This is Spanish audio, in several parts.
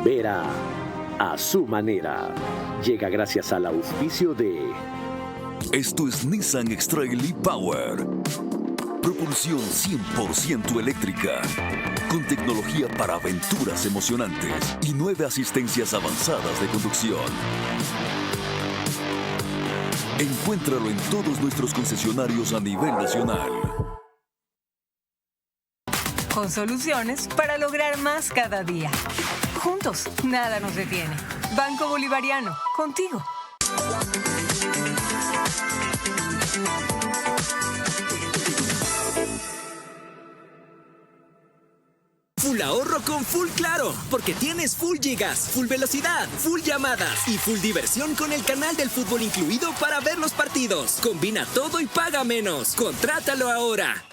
Vera, a su manera. Llega gracias al auspicio de... Esto es Nissan X-Trail e-Power. Propulsión 100% eléctrica. Con tecnología para aventuras emocionantes y 9 asistencias avanzadas de conducción. Encuéntralo en todos nuestros concesionarios a nivel nacional. Con soluciones para lograr más cada día. Juntos, nada nos detiene. Banco Bolivariano, contigo. Full ahorro con Full Claro, porque tienes full gigas, full velocidad, full llamadas y full diversión con el canal del fútbol incluido para ver los partidos. Combina todo y paga menos. Contrátalo ahora.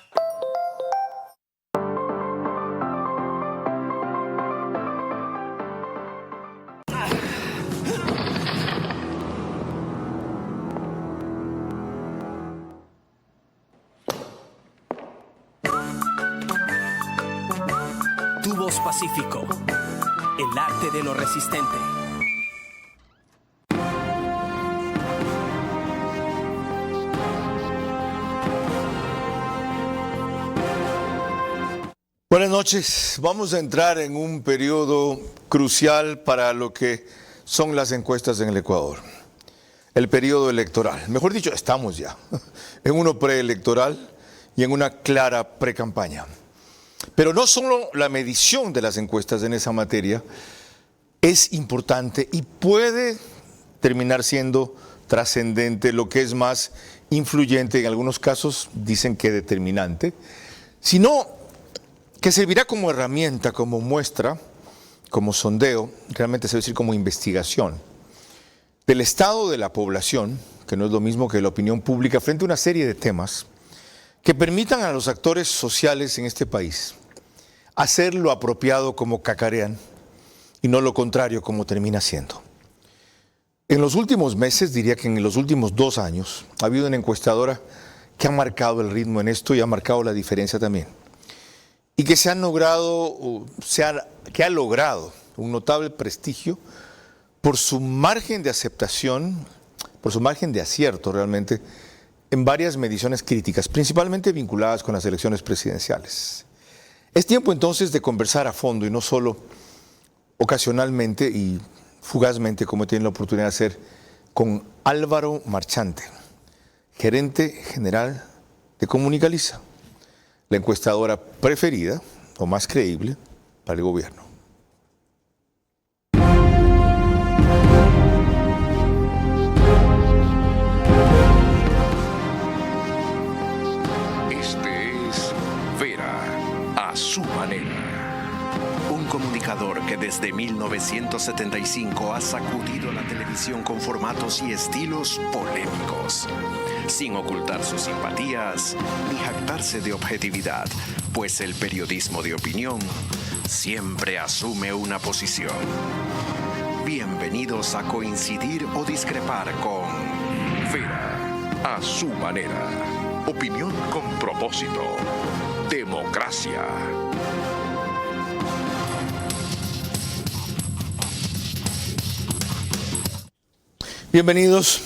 Tubos Pacífico, el arte de lo resistente. Buenas noches. Vamos a entrar en un periodo crucial para lo que son las encuestas en el Ecuador. El periodo electoral. Mejor dicho, estamos ya en uno preelectoral y en una clara precampaña. Pero no solo la medición de las encuestas en esa materia es importante y puede terminar siendo trascendente, lo que es más influyente, en algunos casos dicen que determinante, sino que servirá como herramienta, como muestra, como sondeo, realmente se debe decir como investigación, del estado de la población, que no es lo mismo que la opinión pública, frente a una serie de temas que permitan a los actores sociales en este país hacer lo apropiado como cacarean y no lo contrario como termina siendo. En los últimos meses, diría que en los últimos 2 años, ha habido una encuestadora que ha marcado el ritmo en esto y ha marcado la diferencia también. Y que que ha logrado un notable prestigio por su margen de aceptación, por su margen de acierto realmente, en varias mediciones críticas, principalmente vinculadas con las elecciones presidenciales. Es tiempo entonces de conversar a fondo y no solo ocasionalmente y fugazmente, como he tenido la oportunidad de hacer, con Álvaro Marchante, gerente general de Comunicaliza, la encuestadora preferida o más creíble para el gobierno. Su manera. Un comunicador que desde 1975 ha sacudido la televisión con formatos y estilos polémicos, sin ocultar sus simpatías ni jactarse de objetividad, pues el periodismo de opinión siempre asume una posición. Bienvenidos a coincidir o discrepar con Vera, a su manera. Opinión con propósito. Democracia. Bienvenidos.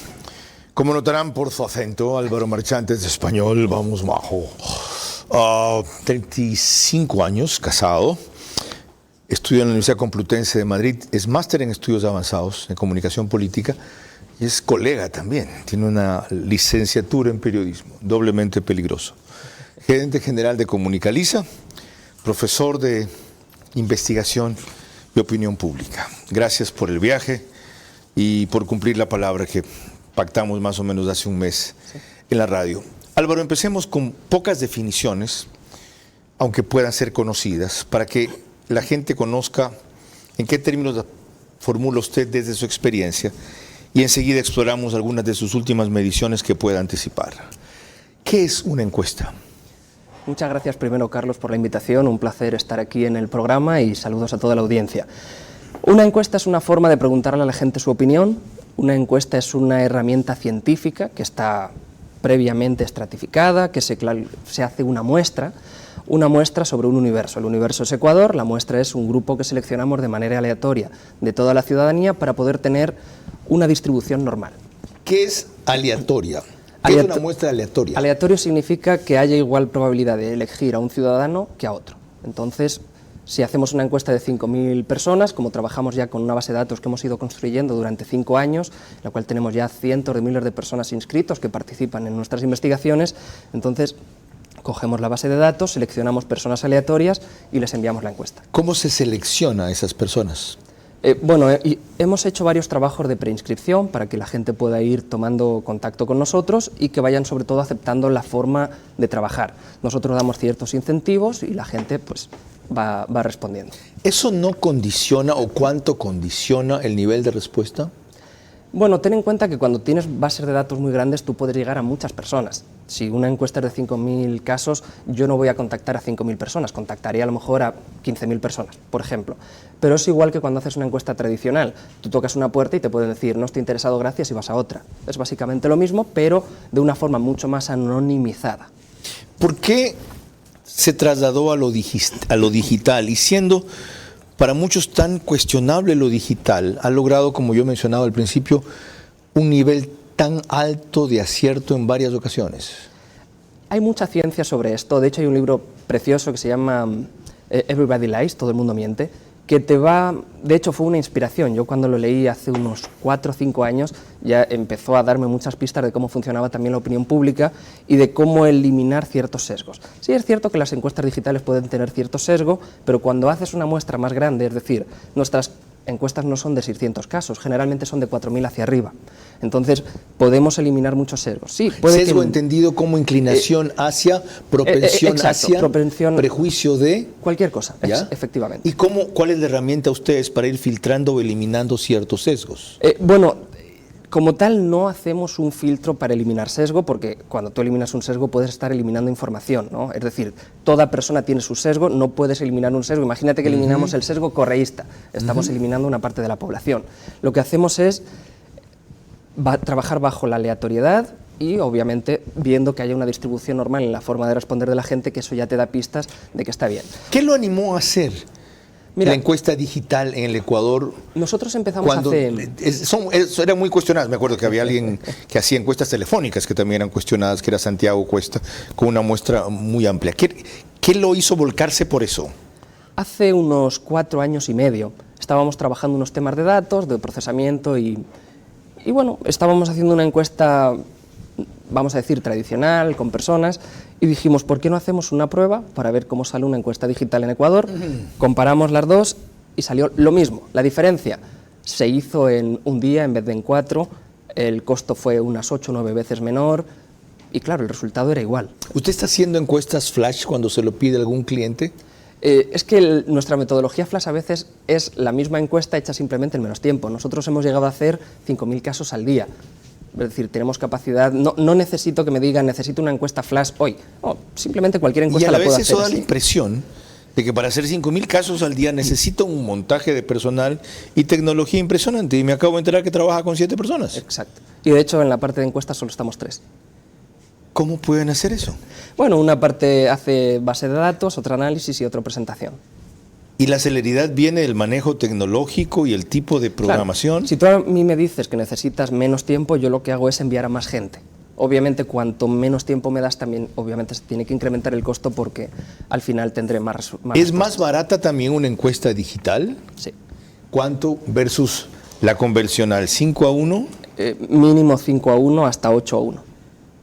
Como notarán por su acento, Álvaro Marchante es de español, vamos bajo. 35 años, casado. Estudia en la Universidad Complutense de Madrid. Es máster en estudios avanzados en comunicación política. Y es colega también. Tiene una licenciatura en periodismo, doblemente peligroso. Gerente general de Comunicaliza, profesor de investigación y opinión pública. Gracias por el viaje y por cumplir la palabra que pactamos más o menos hace un mes en la radio. Álvaro, empecemos con pocas definiciones, aunque puedan ser conocidas, para que la gente conozca en qué términos formula usted desde su experiencia y enseguida exploramos algunas de sus últimas mediciones que pueda anticipar. ¿Qué es una encuesta? Muchas gracias primero, Carlos, por la invitación. Un placer estar aquí en el programa y saludos a toda la audiencia. Una encuesta es una forma de preguntarle a la gente su opinión. Una encuesta es una herramienta científica que está previamente estratificada, que se hace una muestra sobre un universo. El universo es Ecuador, la muestra es un grupo que seleccionamos de manera aleatoria de toda la ciudadanía para poder tener una distribución normal. ¿Qué es aleatoria? ¿Qué es una muestra aleatoria? Aleatorio significa que haya igual probabilidad de elegir a un ciudadano que a otro. Entonces, si hacemos una encuesta de 5.000 personas, como trabajamos ya con una base de datos que hemos ido construyendo durante 5 años, en la cual tenemos ya cientos de miles de personas inscritos que participan en nuestras investigaciones, entonces cogemos la base de datos, seleccionamos personas aleatorias y les enviamos la encuesta. ¿Cómo se selecciona a esas personas? Hemos hecho varios trabajos de preinscripción para que la gente pueda ir tomando contacto con nosotros y que vayan sobre todo aceptando la forma de trabajar. Nosotros damos ciertos incentivos y la gente pues va respondiendo. ¿Eso no condiciona o cuánto condiciona el nivel de respuesta? Bueno, ten en cuenta que cuando tienes bases de datos muy grandes tú puedes llegar a muchas personas. Si una encuesta es de 5.000 casos, yo no voy a contactar a 5.000 personas, contactaría a lo mejor a 15.000 personas, por ejemplo. Pero es igual que cuando haces una encuesta tradicional. Tú tocas una puerta y te pueden decir, no estoy interesado, gracias, y vas a otra. Es básicamente lo mismo, pero de una forma mucho más anonimizada. ¿Por qué se trasladó a lo digital? Y siendo para muchos tan cuestionable lo digital, ha logrado, como yo mencionaba al principio, un nivel tan alto de acierto en varias ocasiones. Hay mucha ciencia sobre esto. De hecho, hay un libro precioso que se llama Everybody Lies, Todo el mundo miente, que de hecho fue una inspiración. Yo cuando lo leí hace unos 4 o 5 años ya empezó a darme muchas pistas de cómo funcionaba también la opinión pública y de cómo eliminar ciertos sesgos. Sí es cierto que las encuestas digitales pueden tener cierto sesgo, pero cuando haces una muestra más grande, es decir, nuestras encuestas no son de 600 casos, generalmente son de 4.000 hacia arriba. Entonces, podemos eliminar muchos sesgos. Sí, puede sesgo que, entendido como inclinación hacia, propensión exacto, hacia, propensión, prejuicio de... Cualquier cosa, efectivamente. ¿Y cuál es la herramienta a ustedes para ir filtrando o eliminando ciertos sesgos? Como tal, no hacemos un filtro para eliminar sesgo, porque cuando tú eliminas un sesgo puedes estar eliminando información, ¿no? Es decir, toda persona tiene su sesgo, no puedes eliminar un sesgo. Imagínate que eliminamos el sesgo correísta, estamos eliminando una parte de la población. Lo que hacemos es trabajar bajo la aleatoriedad y, obviamente, viendo que haya una distribución normal en la forma de responder de la gente, que eso ya te da pistas de que está bien. ¿Qué lo animó a hacer? Mira, la encuesta digital en el Ecuador. Nosotros empezamos eran muy cuestionadas. Me acuerdo que había alguien que hacía encuestas telefónicas que también eran cuestionadas, que era Santiago Cuesta, con una muestra muy amplia. ¿Qué lo hizo volcarse por eso? Hace unos 4 años y medio estábamos trabajando unos temas de datos, de procesamiento y bueno, estábamos haciendo una encuesta, vamos a decir, tradicional, con personas, y dijimos, ¿por qué no hacemos una prueba para ver cómo sale una encuesta digital en Ecuador? Comparamos las dos y salió lo mismo. La diferencia se hizo en un día en vez de en 4, el costo fue unas 8 o 9 veces menor, y claro, el resultado era igual. ¿Usted está haciendo encuestas flash cuando se lo pide algún cliente? Es que nuestra metodología flash a veces es la misma encuesta hecha simplemente en menos tiempo. Nosotros hemos llegado a hacer 5.000 casos al día. Es decir, tenemos capacidad, no necesito que me digan, necesito una encuesta flash hoy. No, simplemente cualquier encuesta la puedo hacer. Y a la vez eso da la impresión de que para hacer 5.000 casos al día necesito un montaje de personal y tecnología impresionante. Y me acabo de enterar que trabaja con 7 personas. Exacto. Y de hecho en la parte de encuestas solo estamos 3. ¿Cómo pueden hacer eso? Bueno, una parte hace base de datos, otra análisis y otra presentación. ¿Y la celeridad viene del manejo tecnológico y el tipo de programación? Claro. Si tú a mí me dices que necesitas menos tiempo, yo lo que hago es enviar a más gente. Obviamente, cuanto menos tiempo me das, también obviamente se tiene que incrementar el costo porque al final tendré más respuestas. ¿Es más barata también una encuesta digital? Sí. ¿Cuánto versus la convencional? ¿5-1? Mínimo 5-1 hasta 8-1.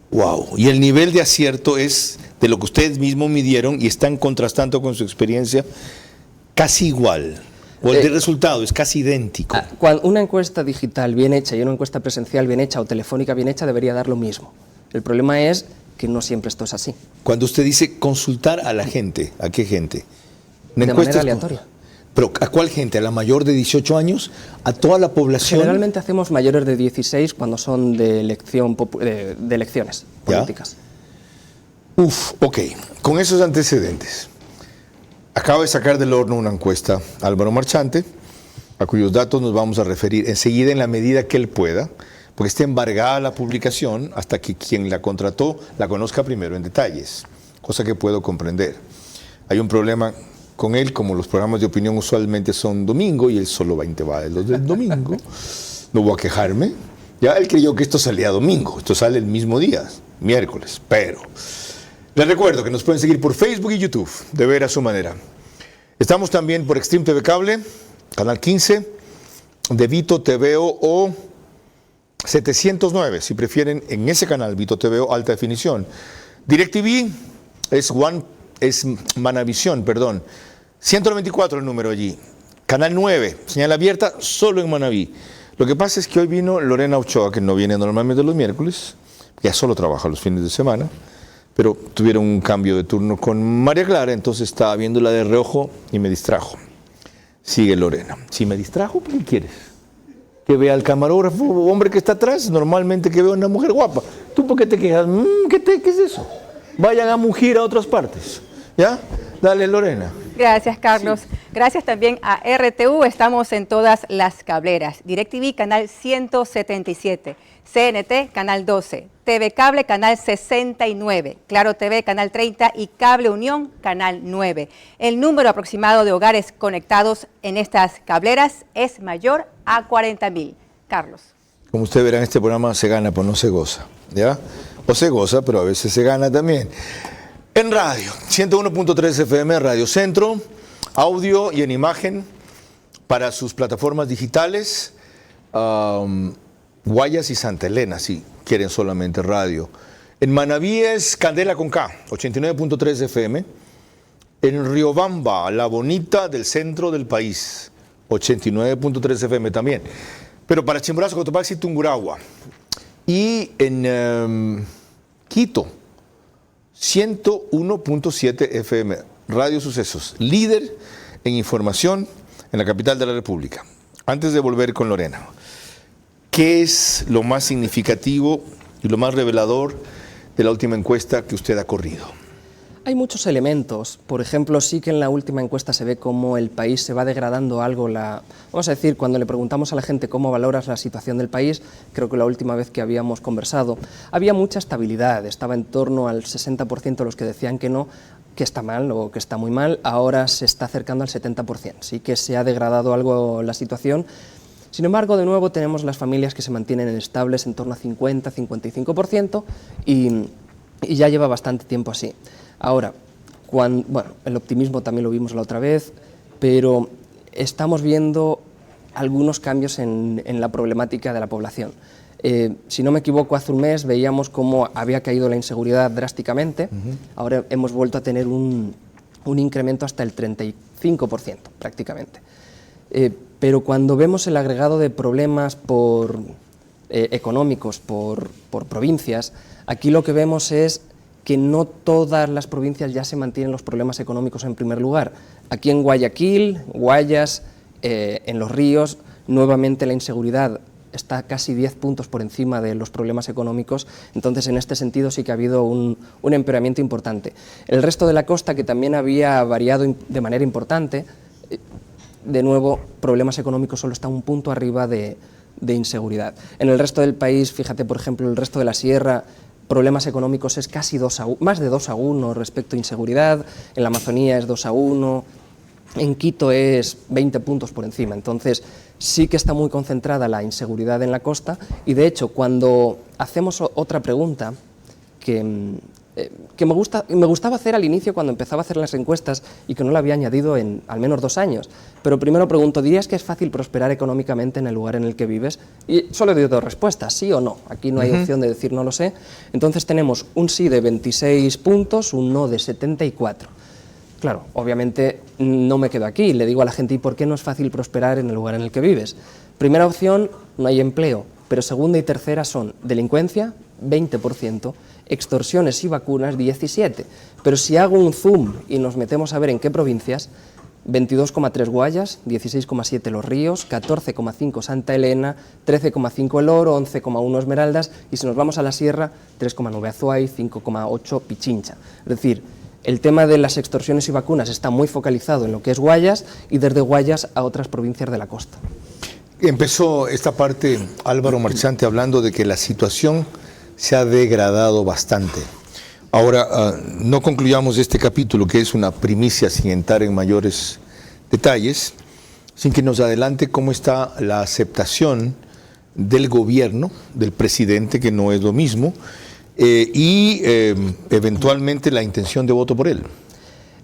Wow. Y el nivel de acierto es de lo que ustedes mismos midieron y están contrastando con su experiencia casi igual. O el resultado es casi idéntico. Cuando una encuesta digital bien hecha y una encuesta presencial bien hecha o telefónica bien hecha debería dar lo mismo. El problema es que no siempre esto es así. Cuando usted dice consultar a la gente, ¿a qué gente? De manera aleatoria. ¿Pero a cuál gente? ¿A la mayor de 18 años? ¿A toda la población? Generalmente hacemos mayores de 16 cuando son de elecciones políticas. Ok. Con esos antecedentes, acaba de sacar del horno una encuesta Álvaro Marchante, a cuyos datos nos vamos a referir enseguida en la medida que él pueda, porque está embargada la publicación hasta que quien la contrató la conozca primero en detalles, cosa que puedo comprender. Hay un problema con él, como los programas de opinión usualmente son domingo y él solo va a los del domingo. No voy a quejarme. Ya él creyó que esto salía domingo, esto sale el mismo día, miércoles, pero les recuerdo que nos pueden seguir por Facebook y YouTube, de ver a su manera. Estamos también por Extreme TV Cable, Canal 15, de Vito TVO o 709, si prefieren, en ese canal, Vito TVO Alta Definición. DirecTV es Manavisión, perdón. 194 el número allí. Canal 9, señal abierta, solo en Manaví. Lo que pasa es que hoy vino Lorena Ochoa, que no viene normalmente los miércoles, ya solo trabaja los fines de semana, pero tuvieron un cambio de turno con María Clara, entonces estaba viéndola de reojo y me distrajo. Sigue Lorena. Si me distrajo, ¿qué quieres? Que vea al camarógrafo, hombre que está atrás, normalmente que vea una mujer guapa. ¿Tú por qué te quejas? ¿Qué es eso? Vayan a mugir a otras partes. ¿Ya? Dale, Lorena. Gracias, Carlos. Sí. Gracias también a RTU. Estamos en todas las cableras. DirecTV, canal 177. CNT, canal 12. TV Cable, canal 69. Claro TV, canal 30. Y Cable Unión, canal 9. El número aproximado de hogares conectados en estas cableras es mayor a 40.000. Carlos. Como usted verá, en este programa se gana, pues no se goza. ¿Ya? O se goza, pero a veces se gana también. En radio, 101.3 FM, Radio Centro, audio y en imagen para sus plataformas digitales, Guayas y Santa Elena, si quieren solamente radio. En Manaví es Candela con K, 89.3 FM. En Riobamba, La Bonita del centro del país, 89.3 FM también. Pero para Chimborazo, Cotopaxi, Tungurahua. Y en Quito, 101.7 FM, Radio Sucesos, líder en información en la capital de la República. Antes de volver con Lorena, ¿qué es lo más significativo y lo más revelador de la última encuesta que usted ha corrido? Hay muchos elementos. Por ejemplo, sí que en la última encuesta se ve cómo el país se va degradando algo. Vamos a decir, cuando le preguntamos a la gente cómo valoras la situación del país, creo que la última vez que habíamos conversado, había mucha estabilidad. Estaba en torno al 60% los que decían que no, que está mal o que está muy mal. Ahora se está acercando al 70%. Sí que se ha degradado algo la situación. Sin embargo, de nuevo tenemos las familias que se mantienen estables en torno a 50-55% y ya lleva bastante tiempo así. Ahora, el optimismo también lo vimos la otra vez, pero estamos viendo algunos cambios en la problemática de la población. Si no me equivoco, hace un mes veíamos cómo había caído la inseguridad drásticamente. Ahora hemos vuelto a tener un incremento hasta el 35% prácticamente. Pero cuando vemos el agregado de problemas económicos por provincias, aquí lo que vemos es que no todas las provincias ya se mantienen los problemas económicos en primer lugar. Aquí en Guayaquil, Guayas, en Los Ríos, nuevamente la inseguridad está casi 10 puntos por encima de los problemas económicos, entonces en este sentido sí que ha habido un empeoramiento importante. El resto de la costa, que también había variado de manera importante, de nuevo, problemas económicos solo está un punto arriba de inseguridad. En el resto del país, fíjate, por ejemplo, el resto de la sierra, problemas económicos es casi más de 2-1 respecto a inseguridad, en la Amazonía es 2-1, en Quito es 20 puntos por encima, entonces sí que está muy concentrada la inseguridad en la costa y de hecho cuando hacemos otra pregunta que me gustaba hacer al inicio cuando empezaba a hacer las encuestas y que no la había añadido en al menos 2 años. Pero primero pregunto, ¿dirías que es fácil prosperar económicamente en el lugar en el que vives? Y solo he dado 2 respuestas, sí o no. Aquí no hay opción de decir no lo sé. Entonces tenemos un sí de 26 puntos, un no de 74. Claro, obviamente no me quedo aquí. Le digo a la gente, ¿y por qué no es fácil prosperar en el lugar en el que vives? Primera opción, no hay empleo. Pero segunda y tercera son delincuencia, 20%, extorsiones y vacunas, 17%. Pero si hago un zoom y nos metemos a ver en qué provincias, 22,3 Guayas, 16,7 Los Ríos, 14,5 Santa Elena, 13,5 El Oro, 11,1 Esmeraldas y si nos vamos a la sierra, 3,9 Azuay, 5,8 Pichincha. Es decir, el tema de las extorsiones y vacunas está muy focalizado en lo que es Guayas y desde Guayas a otras provincias de la costa. Empezó esta parte Álvaro Marchante hablando de que la situación se ha degradado bastante. Ahora, no concluyamos este capítulo, que es una primicia sin entrar en mayores detalles, sin que nos adelante cómo está la aceptación del gobierno, del presidente, que no es lo mismo, y eventualmente la intención de voto por él.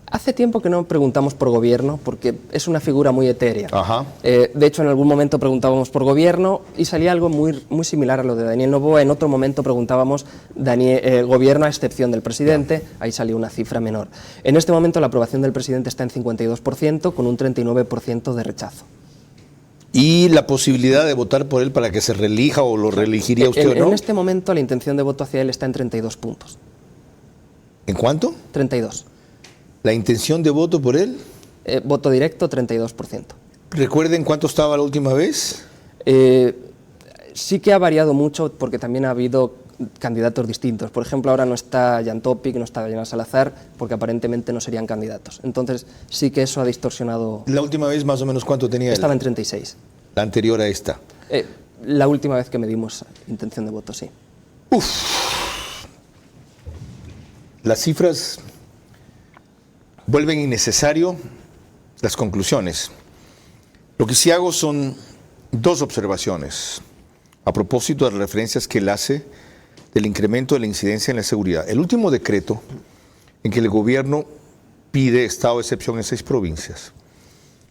Hace tiempo que no preguntamos por gobierno, porque es una figura muy etérea. Ajá. De hecho, en algún momento preguntábamos por gobierno y salía algo muy similar a lo de Daniel Noboa. En otro momento preguntábamos gobierno a excepción del presidente, ahí salió una cifra menor. En este momento la aprobación del presidente está en 52%, con un 39% de rechazo. ¿Y la posibilidad de votar por él para que se reelija o lo reelegiría usted o no? En este momento la intención de voto hacia él está en 32 puntos. ¿En cuánto? 32. ¿La intención de voto por él? Voto directo, 32%. ¿Recuerden cuánto estaba la última vez? Sí que ha variado mucho porque también ha habido candidatos distintos. Por ejemplo, ahora no está Jan Topic, no está Daniel Salazar, porque aparentemente no serían candidatos. Entonces sí que eso ha distorsionado. ¿La última vez más o menos cuánto tenía él? Estaba en 36. ¿La anterior a esta? La última vez que medimos intención de voto, sí. Las cifras vuelven innecesario las conclusiones. Lo que sí hago son dos observaciones a propósito de las referencias que él hace del incremento de la incidencia en la seguridad. El último decreto en que el gobierno pide estado de excepción en 6 provincias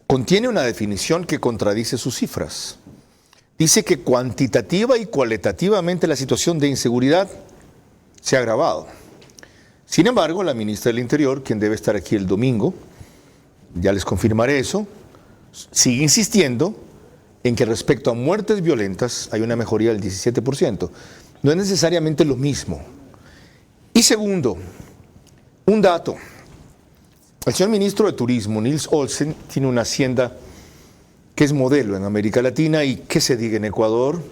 contiene una definición que contradice sus cifras. Dice que cuantitativa y cualitativamente la situación de inseguridad se ha agravado. Sin embargo, la ministra del Interior, quien debe estar aquí el domingo, ya les confirmaré eso, sigue insistiendo en que respecto a muertes violentas hay una mejoría del 17%. No es necesariamente lo mismo. Y segundo, un dato. El señor ministro de Turismo, Nils Olsen, tiene una hacienda que es modelo en América Latina y que se diga en Ecuador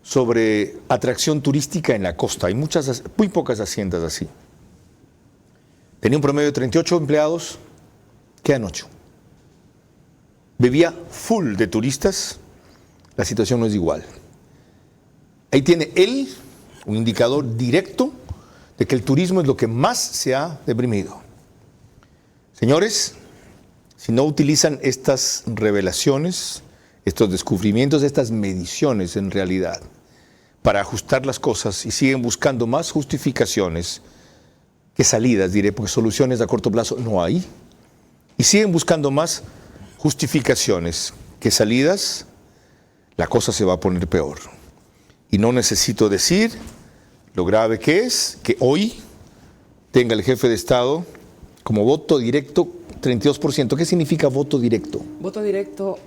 sobre atracción turística en la costa. Hay muy pocas haciendas así. Tenía un promedio de 38 empleados, quedan 8. Vivía full de turistas, la situación no es igual. Ahí tiene él un indicador directo de que el turismo es lo que más se ha deprimido. Señores, si no utilizan estas revelaciones, estos descubrimientos, estas mediciones en realidad, para ajustar las cosas y siguen buscando más justificaciones que salidas, diré, porque soluciones a corto plazo no hay, y siguen buscando más justificaciones que salidas, la cosa se va a poner peor. Y no necesito decir lo grave que es que hoy tenga el jefe de Estado como voto directo 32%. ¿Qué significa voto directo? Voto directo,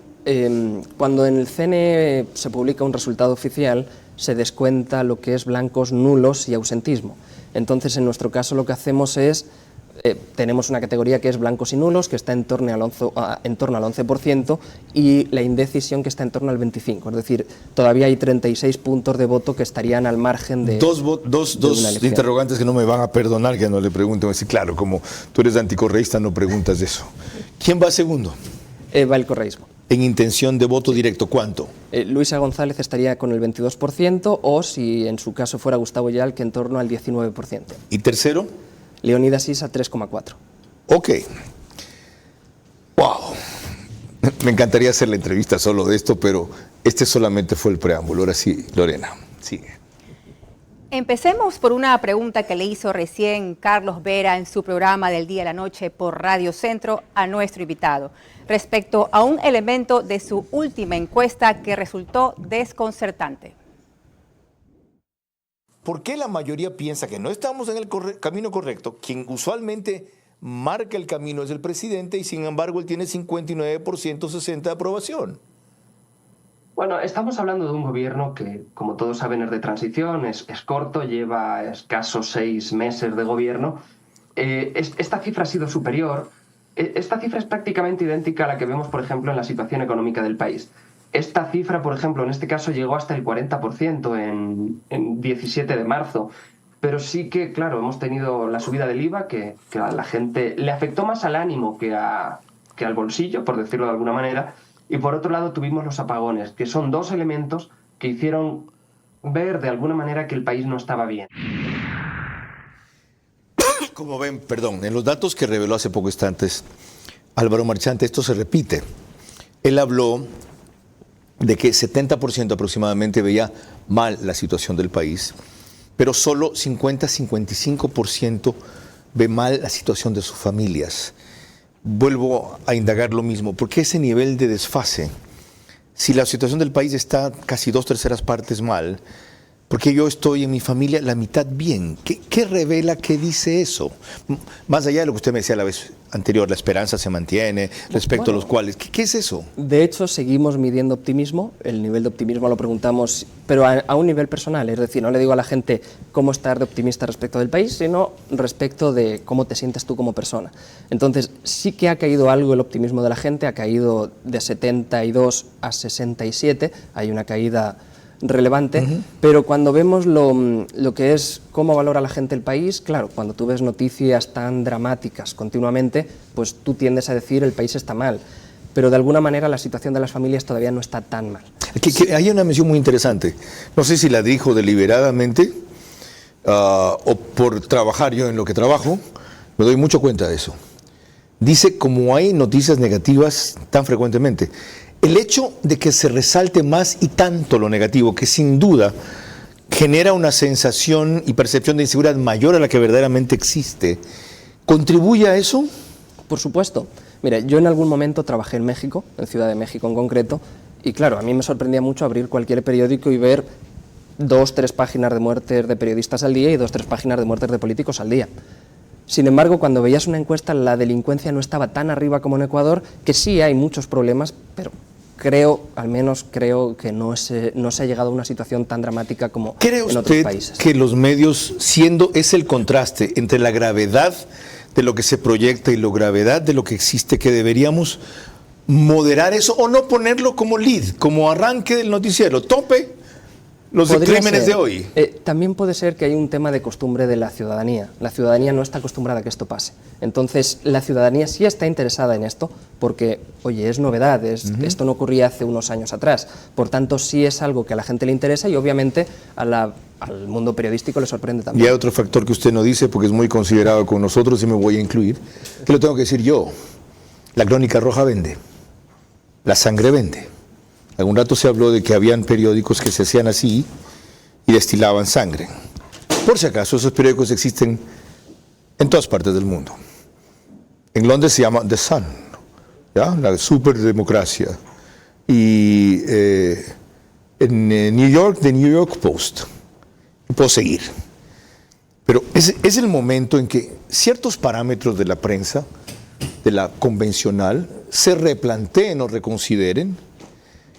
cuando en el CNE se publica un resultado oficial, se descuenta lo que es blancos, nulos y ausentismo. Entonces, en nuestro caso, lo que hacemos es, tenemos una categoría que es blancos y nulos, que está en torno al 11%, y la indecisión, que está en torno al 25%. Es decir, todavía hay 36 puntos de voto que estarían al margen de Dos una elección. interrogantes que no me van a perdonar que no le pregunten. Sí, claro, como tú eres anticorreísta, no preguntas eso. ¿Quién va segundo? Va el correísmo. En intención de voto directo, ¿cuánto? Luisa González estaría con el 22%, o si en su caso fuera Gustavo Yal, que en torno al 19%. ¿Y tercero? Leonidas Issa, 3,4%. Ok. Wow. Me encantaría hacer la entrevista solo de esto, pero este solamente fue el preámbulo. Ahora sí, Lorena, sigue. Empecemos por una pregunta que le hizo recién Carlos Vera en su programa del Día y la Noche por Radio Centro a nuestro invitado, respecto a un elemento de su última encuesta que resultó desconcertante. ¿Por qué la mayoría piensa que no estamos en el camino correcto? Quien usualmente marca el camino es el presidente y sin embargo él tiene 59%, 60% de aprobación. Bueno, estamos hablando de un gobierno que, como todos saben, es de transición, es corto, lleva escasos 6 meses de gobierno. Esta cifra ha sido superior. Esta cifra es prácticamente idéntica a la que vemos, por ejemplo, en la situación económica del país. Esta cifra, por ejemplo, en este caso llegó hasta el 40% en 17 de marzo. Pero sí que, claro, hemos tenido la subida del IVA que a la gente le afectó más al ánimo que al bolsillo, por decirlo de alguna manera. Y por otro lado tuvimos los apagones, que son dos elementos que hicieron ver de alguna manera que el país no estaba bien. Como ven, perdón, en los datos que reveló hace poco instantes Álvaro Marchante, esto se repite. Él habló de que 70% aproximadamente veía mal la situación del país, pero solo 50-55% ve mal la situación de sus familias. Vuelvo a indagar lo mismo, ¿por qué ese nivel de desfase? Si la situación del país está casi 2/3 partes mal, porque yo estoy en mi familia la mitad bien. ¿Qué revela, qué dice eso? Más allá de lo que usted me decía la vez anterior, la esperanza se mantiene respecto a los cuales. ¿Qué es eso? De hecho, seguimos midiendo optimismo. El nivel de optimismo lo preguntamos, pero a un nivel personal. Es decir, no le digo a la gente cómo estar de optimista respecto del país, sino respecto de cómo te sientes tú como persona. Entonces, sí que ha caído algo el optimismo de la gente, ha caído de 72 a 67, hay una caída relevante, pero cuando vemos lo que es cómo valora la gente el país, claro, cuando tú ves noticias tan dramáticas continuamente, pues tú tiendes a decir el país está mal, pero de alguna manera la situación de las familias todavía no está tan mal. Hay una mención muy interesante, no sé si la dijo deliberadamente o por trabajar yo en lo que trabajo, me doy mucho cuenta de eso. Dice, como hay noticias negativas tan frecuentemente, el hecho de que se resalte más y tanto lo negativo, que sin duda genera una sensación y percepción de inseguridad mayor a la que verdaderamente existe, ¿contribuye a eso? Por supuesto. Mira, yo en algún momento trabajé en México, en Ciudad de México en concreto, y claro, a mí me sorprendía mucho abrir cualquier periódico y ver 2-3 páginas de muertes de periodistas al día y 2-3 páginas de muertes de políticos al día. Sin embargo, cuando veías una encuesta, la delincuencia no estaba tan arriba como en Ecuador, que sí hay muchos problemas, pero al menos creo que no se ha llegado a una situación tan dramática como en otros países. ¿Cree usted que los medios, es el contraste entre la gravedad de lo que se proyecta y la gravedad de lo que existe, que deberíamos moderar eso o no ponerlo como lead, como arranque del noticiero, tope los crímenes de hoy? También puede ser que hay un tema de costumbre de la ciudadanía. La ciudadanía no está acostumbrada a que esto pase. Entonces, la ciudadanía sí está interesada en esto porque, oye, es novedad, esto no ocurría hace unos años atrás. Por tanto, sí es algo que a la gente le interesa y obviamente al mundo periodístico le sorprende también. Y hay otro factor que usted no dice porque es muy considerado con nosotros y me voy a incluir, que lo tengo que decir yo. La Crónica Roja vende. La sangre vende. Algún rato se habló de que habían periódicos que se hacían así y destilaban sangre. Por si acaso, esos periódicos existen en todas partes del mundo. En Londres se llama The Sun, ¿ya? La superdemocracia. Y en New York, The New York Post. Y puedo seguir. Pero es el momento en que ciertos parámetros de la prensa, de la convencional, se replanteen o reconsideren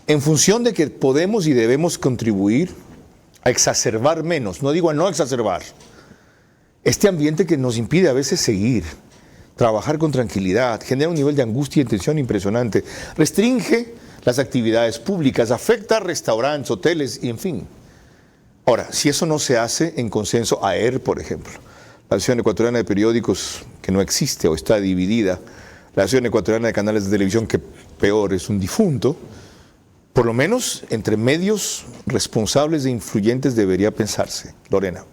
en función de que podemos y debemos contribuir a exacerbar menos, no digo a no exacerbar, este ambiente que nos impide a veces seguir, trabajar con tranquilidad, genera un nivel de angustia y tensión impresionante, restringe las actividades públicas, afecta a restaurantes, hoteles y en fin. Ahora, si eso no se hace en consenso, AER, por ejemplo, la Asociación Ecuatoriana de Periódicos, que no existe o está dividida, la Asociación Ecuatoriana de Canales de Televisión, que peor es un difunto, por lo menos entre medios responsables e influyentes debería pensarse. Lorena.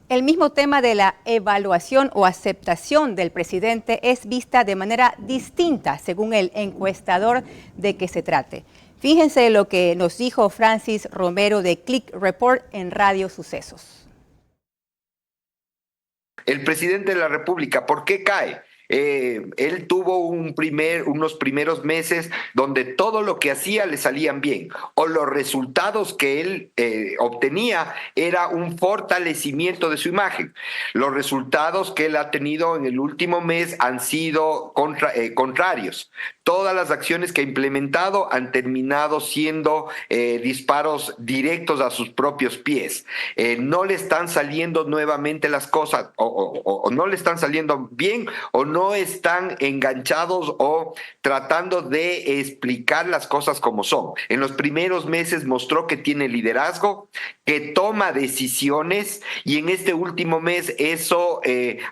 El mismo tema de la evaluación o aceptación del presidente es vista de manera distinta según el encuestador de que se trate. Fíjense lo que nos dijo Francis Romero de Click Report en Radio Sucesos. El presidente de la República, ¿por qué cae? Él tuvo unos primeros meses donde todo lo que hacía le salían bien, o los resultados que él obtenía era un fortalecimiento de su imagen. Los resultados que él ha tenido en el último mes han sido contrarios. Todas las acciones que ha implementado han terminado siendo disparos directos a sus propios pies. No le están saliendo nuevamente las cosas, o no le están saliendo bien, o no están enganchados o tratando de explicar las cosas como son. En los primeros meses mostró que tiene liderazgo, que toma decisiones, y en este último mes eso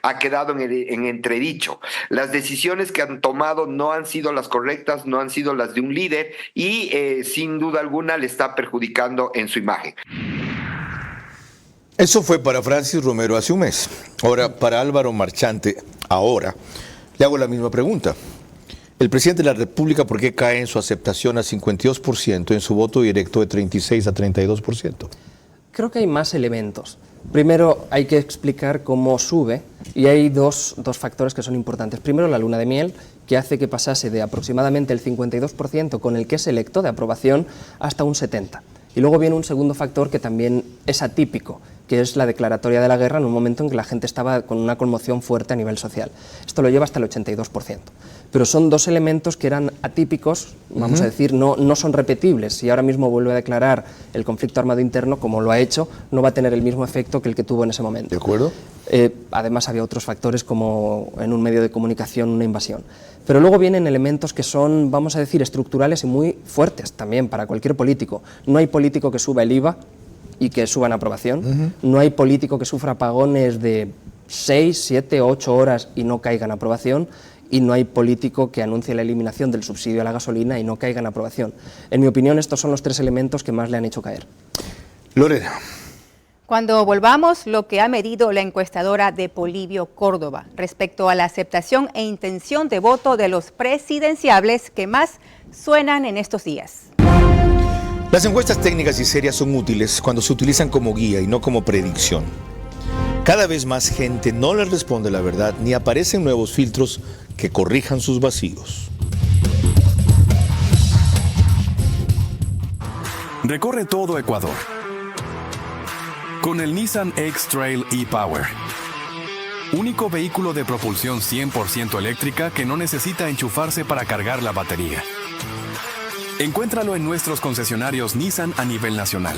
ha quedado en entredicho. Las decisiones que han tomado no han sido las correctas, no han sido las de un líder, y sin duda alguna le está perjudicando en su imagen. Eso fue para Francis Romero hace un mes. Ahora, para Álvaro Marchante, ahora, le hago la misma pregunta. El presidente de la República, ¿por qué cae en su aceptación a 52%, en su voto directo de 36 a 32%? Creo que hay más elementos. Primero, hay que explicar cómo sube, y hay dos factores que son importantes. Primero, la luna de miel, que hace que pasase de aproximadamente el 52% con el que es electo de aprobación hasta un 70%. Y luego viene un segundo factor que también es atípico, que es la declaratoria de la guerra en un momento en que la gente estaba con una conmoción fuerte a nivel social. Esto lo lleva hasta el 82%. Pero son dos elementos que eran atípicos, vamos a decir, no son repetibles. Si ahora mismo vuelve a declarar el conflicto armado interno, como lo ha hecho, no va a tener el mismo efecto que el que tuvo en ese momento. ¿De acuerdo? Además había otros factores como en un medio de comunicación una invasión. Pero luego vienen elementos que son, vamos a decir, estructurales y muy fuertes también para cualquier político. No hay político que suba el IVA y que suba en aprobación. No hay político que sufra apagones de 6, 7, 8 horas y no caiga en aprobación. Y no hay político que anuncie la eliminación del subsidio a la gasolina y no caiga en aprobación. En mi opinión, estos son los tres elementos que más le han hecho caer. Lorena. Cuando volvamos, lo que ha medido la encuestadora de Polibio Córdoba respecto a la aceptación e intención de voto de los presidenciables que más suenan en estos días. Las encuestas técnicas y serias son útiles cuando se utilizan como guía y no como predicción. Cada vez más gente no les responde la verdad ni aparecen nuevos filtros que corrijan sus vacíos. Recorre todo Ecuador con el Nissan X-Trail e-Power. Único vehículo de propulsión 100% eléctrica que no necesita enchufarse para cargar la batería. Encuéntralo en nuestros concesionarios Nissan a nivel nacional.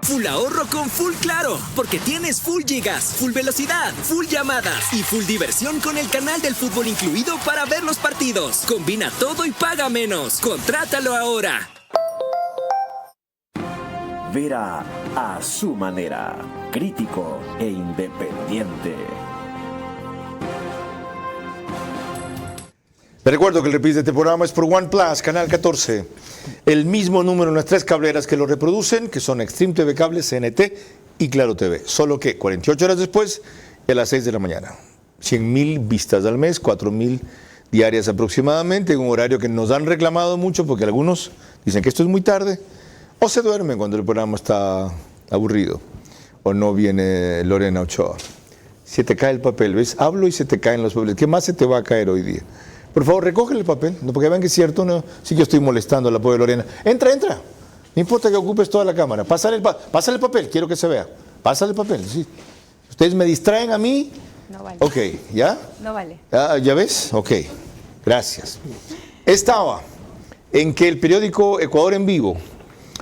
Full ahorro con Full Claro, porque tienes full gigas, full velocidad, full llamadas y full diversión con el canal del fútbol incluido para ver los partidos. Combina todo y paga menos. Contrátalo ahora. Vera a su manera, crítico e independiente. Les recuerdo que el reprise de este programa es por OnePlus, Canal 14. El mismo número en las tres cableras que lo reproducen, que son Extreme TV Cable, CNT y Claro TV. Solo que 48 horas después, a las 6 de la mañana. 100,000 vistas al mes, 4,000 diarias aproximadamente, en un horario que nos han reclamado mucho porque algunos dicen que esto es muy tarde, o se duermen cuando el programa está aburrido, o no viene Lorena Ochoa. Se te cae el papel, ¿ves? Hablo y se te caen los papeles. ¿Qué más se te va a caer hoy día? Por favor, recógele el papel, no, porque vean que es cierto, no, sí que estoy molestando a la pobre Lorena. Entra. No importa que ocupes toda la cámara. Pásale el papel, quiero que se vea. Pásale el papel, sí. Ustedes me distraen a mí. No vale. Ok, ¿ya? No vale. ¿Ya ves? Ok, gracias. Estaba en que el periódico Ecuador en Vivo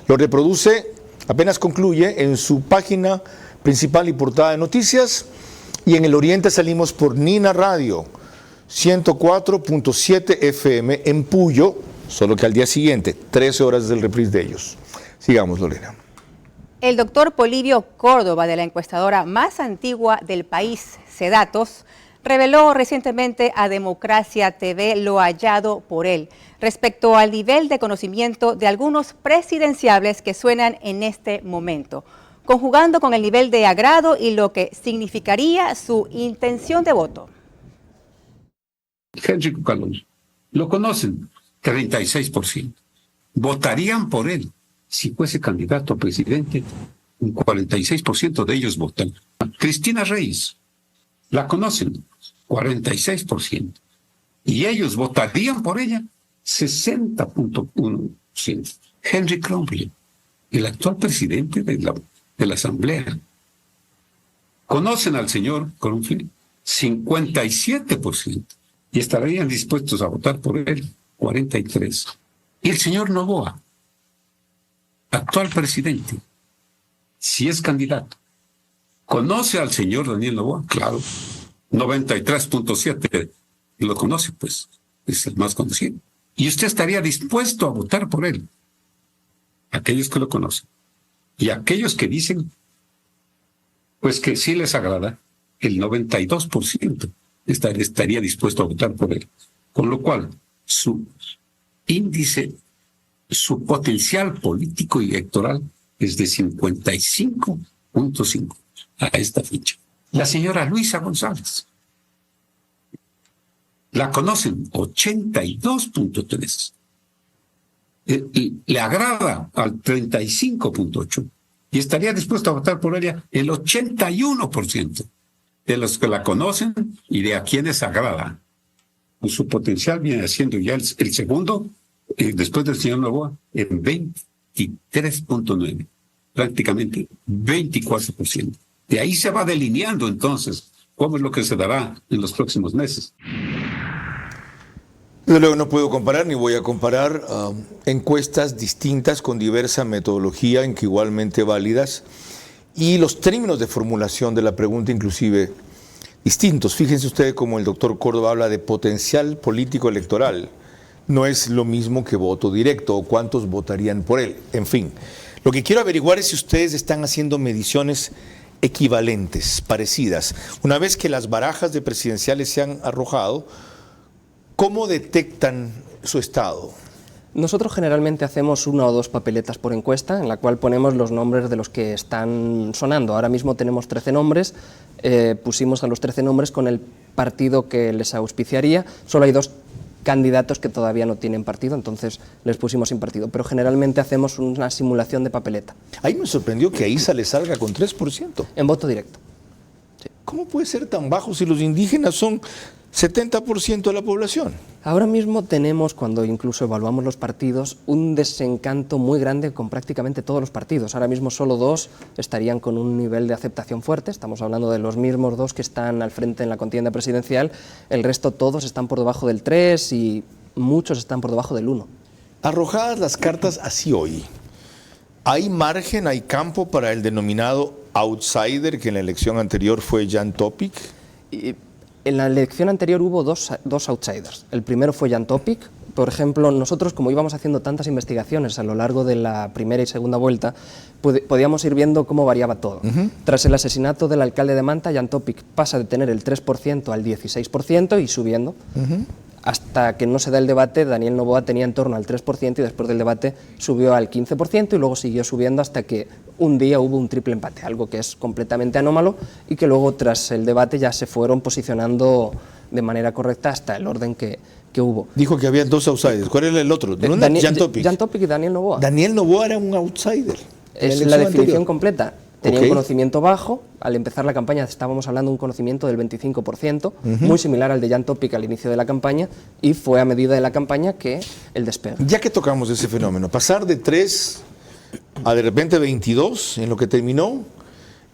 lo reproduce, apenas concluye, en su página principal y portada de noticias, y en el Oriente salimos por Nina Radio, 104.7 FM en Puyo, solo que al día siguiente, 13 horas del reprise de ellos. Sigamos, Lorena. El doctor Polibio Córdoba, de la encuestadora más antigua del país, Cedatos, reveló recientemente a Democracia TV lo hallado por él respecto al nivel de conocimiento de algunos presidenciables que suenan en este momento, conjugando con el nivel de agrado y lo que significaría su intención de voto. Henry Cucalón, lo conocen, 36%. Votarían por él si fuese candidato a presidente, un 46% de ellos votan. Cristina Reyes, la conocen, 46%. Y ellos votarían por ella, 60.1%. Henry Cromwell, el actual presidente de la Asamblea. Conocen al señor Cromwell, 57%. Y estarían dispuestos a votar por él, 43%. Y el señor Noboa, actual presidente, si es candidato, ¿conoce al señor Daniel Noboa? Claro, 93.7%. Lo conoce, pues, es el más conocido. Y usted estaría dispuesto a votar por él. Aquellos que lo conocen. Y aquellos que dicen, pues que sí les agrada, el 92% estaría dispuesto a votar por él. Con lo cual, su índice, su potencial político y electoral es de 55.5 a esta fecha. La señora Luisa González, la conocen, 82.3. Le agrada al 35.8 y estaría dispuesto a votar por ella el 81% de los que la conocen y de a quienes agrada. Su potencial viene siendo ya el segundo, después del señor Noboa, en 23.9, prácticamente 24%. De ahí se va delineando entonces cómo es lo que se dará en los próximos meses. Desde luego no puedo comparar ni voy a comparar encuestas distintas con diversa metodología, en que igualmente válidas, y los términos de formulación de la pregunta inclusive distintos. Fíjense ustedes cómo el doctor Córdoba habla de potencial político electoral. No es lo mismo que voto directo o cuántos votarían por él. En fin, lo que quiero averiguar es si ustedes están haciendo mediciones equivalentes, parecidas. Una vez que las barajas de presidenciales se han arrojado, ¿cómo detectan su estado? Nosotros generalmente hacemos 1 o 2 papeletas por encuesta, en la cual ponemos los nombres de los que están sonando. Ahora mismo tenemos 13 nombres, pusimos a los 13 nombres con el partido que les auspiciaría. Solo hay 2 candidatos que todavía no tienen partido, entonces les pusimos sin partido. Pero generalmente hacemos una simulación de papeleta. Ahí me sorprendió que Isa le salga con 3%. En voto directo. Sí. ¿Cómo puede ser tan bajo si los indígenas son 70% de la población? Ahora mismo tenemos, cuando incluso evaluamos los partidos, un desencanto muy grande con prácticamente todos los partidos. Ahora mismo solo 2 estarían con un nivel de aceptación fuerte, estamos hablando de los mismos 2 que están al frente en la contienda presidencial, el resto todos están por debajo del 3 y muchos están por debajo del 1. Arrojadas las cartas así hoy, ¿hay margen, hay campo para el denominado outsider que en la elección anterior fue Jan Topic? En la elección anterior hubo dos outsiders. El primero fue Jan Topic. Por ejemplo, nosotros, como íbamos haciendo tantas investigaciones a lo largo de la primera y segunda vuelta, podíamos ir viendo cómo variaba todo. Tras el asesinato del alcalde de Manta, Jan Topic pasa de tener el 3% al 16% y subiendo. Hasta que no se da el debate, Daniel Noboa tenía en torno al 3% y después del debate subió al 15% y luego siguió subiendo hasta que un día hubo un triple empate, algo que es completamente anómalo y que luego tras el debate ya se fueron posicionando de manera correcta hasta el orden que hubo. Dijo que había 2 outsiders. ¿Cuál era el otro? Jan Topic. Jan Topic y Daniel Noboa. Daniel Noboa era un outsider. Es la definición completa. Tenía un conocimiento bajo, al empezar la campaña estábamos hablando de un conocimiento del 25%, muy similar al de Jan Topic al inicio de la campaña, y fue a medida de la campaña que el despegue. Ya que tocamos ese fenómeno, pasar de 3 a de repente 22 en lo que terminó,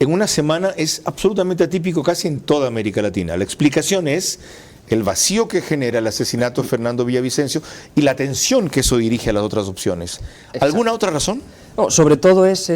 en una semana es absolutamente atípico casi en toda América Latina. La explicación es el vacío que genera el asesinato de Fernando Villavicencio y la tensión que eso dirige a las otras opciones. ¿Alguna otra razón? No, sobre todo es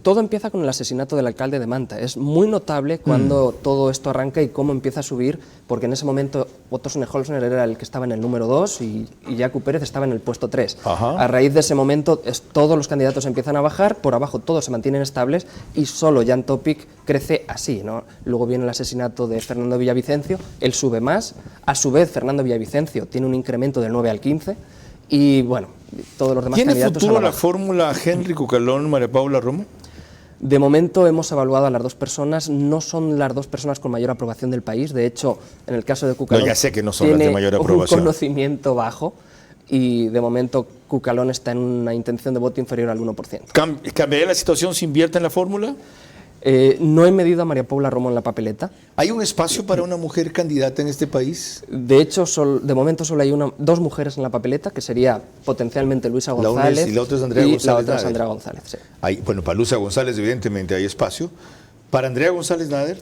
Todo empieza con el asesinato del alcalde de Manta. Es muy notable cuando todo esto arranca y cómo empieza a subir, porque en ese momento Otto Sune-Holzner era el que estaba en el número 2 y Jakub Pérez estaba en el puesto 3. A raíz de ese momento todos los candidatos empiezan a bajar, por abajo todos se mantienen estables y solo Jan Topic crece así, ¿no? Luego viene el asesinato de Fernando Villavicencio, él sube más, a su vez Fernando Villavicencio tiene un incremento del 9 al 15 y bueno, todos los demás ¿Tiene candidatos futuro la fórmula Henry Cucalón, María Paula Romo? De momento hemos evaluado a las dos personas, no son las dos personas con mayor aprobación del país, de hecho, en el caso de Cucalón, ya sé que no son las de mayor aprobación, un conocimiento bajo y de momento Cucalón está en una intención de voto inferior al 1%. ¿Cambiaría la situación si invierte en la fórmula? No he medido a María Paula Romo en la papeleta. ¿Hay un espacio para una mujer candidata en este país? De hecho, de momento solo hay dos mujeres en la papeleta, que sería potencialmente Luisa González y la otra es Andrea González. La otra es Andrea González, sí. Bueno, para Luisa González evidentemente hay espacio. ¿Para Andrea González Nader?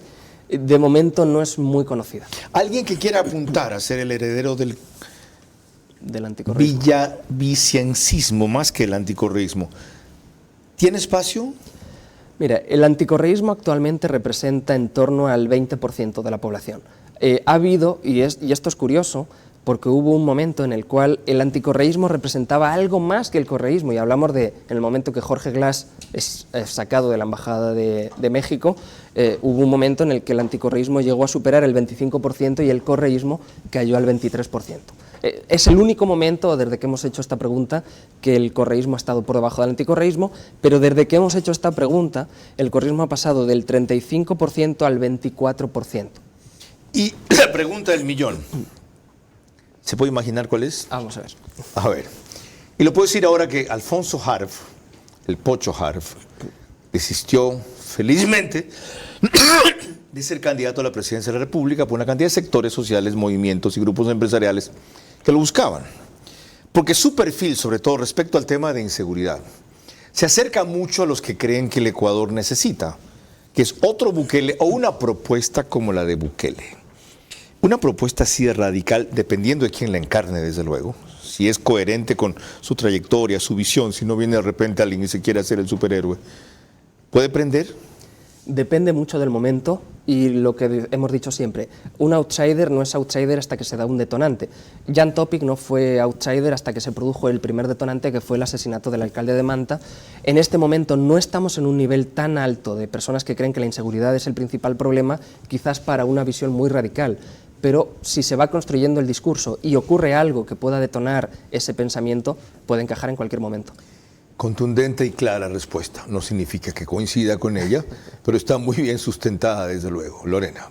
De momento no es muy conocida. ¿Alguien que quiera apuntar a ser el heredero del anticorreísmo? Villavicencismo, más que el anticorreísmo, ¿tiene espacio? Mira, el anticorreísmo actualmente representa en torno al 20% de la población. Ha habido, y esto es curioso, porque hubo un momento en el cual el anticorreísmo representaba algo más que el correísmo, y hablamos en el momento que Jorge Glass es sacado de la Embajada de México, hubo un momento en el que el anticorreísmo llegó a superar el 25% y el correísmo cayó al 23%. Es el único momento, desde que hemos hecho esta pregunta, que el correísmo ha estado por debajo del anticorreísmo, pero desde que hemos hecho esta pregunta, el correísmo ha pasado del 35% al 24%. Y la pregunta del millón, ¿se puede imaginar cuál es? Vamos a ver. A ver, y lo puedo decir ahora que Alfonso Harf, el Pocho Harf, desistió felizmente de ser candidato a la presidencia de la República por una cantidad de sectores sociales, movimientos y grupos empresariales que lo buscaban. Porque su perfil, sobre todo respecto al tema de inseguridad, se acerca mucho a los que creen que el Ecuador necesita, que es otro Bukele o una propuesta como la de Bukele. Una propuesta así de radical, dependiendo de quién la encarne, desde luego, si es coherente con su trayectoria, su visión, si no viene de repente alguien y se quiere hacer el superhéroe, ¿puede prender? Depende mucho del momento y lo que hemos dicho siempre, un outsider no es outsider hasta que se da un detonante. Jan Topic no fue outsider hasta que se produjo el primer detonante, que fue el asesinato del alcalde de Manta. En este momento no estamos en un nivel tan alto de personas que creen que la inseguridad es el principal problema, quizás para una visión muy radical, pero si se va construyendo el discurso y ocurre algo que pueda detonar ese pensamiento, puede encajar en cualquier momento. Contundente y clara respuesta. No significa que coincida con ella, pero está muy bien sustentada, desde luego. Lorena.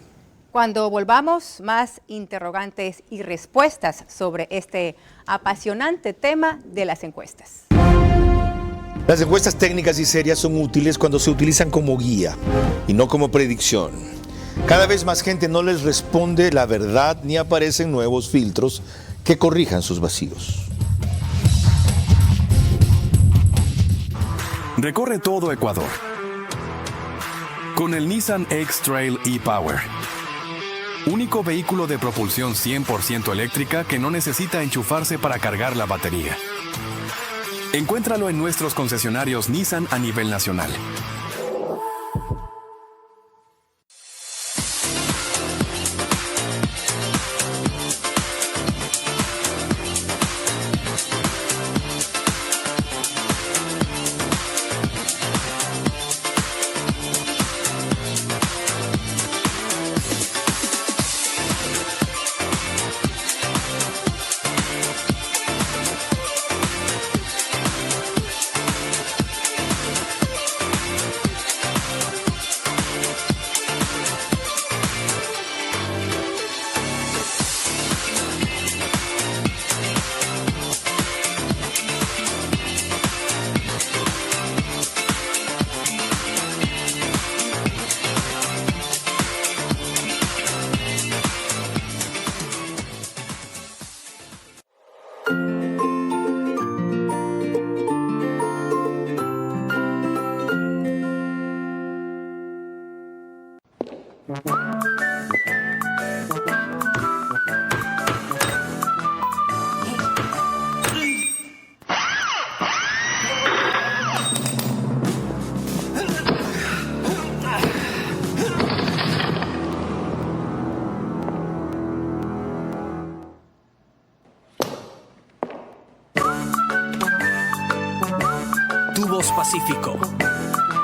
Cuando volvamos, más interrogantes y respuestas sobre este apasionante tema de las encuestas. Las encuestas técnicas y serias son útiles cuando se utilizan como guía y no como predicción. Cada vez más gente no les responde la verdad ni aparecen nuevos filtros que corrijan sus vacíos. Recorre todo Ecuador con el Nissan X-Trail e-Power. Único vehículo de propulsión 100% eléctrica que no necesita enchufarse para cargar la batería. Encuéntralo en nuestros concesionarios Nissan a nivel nacional.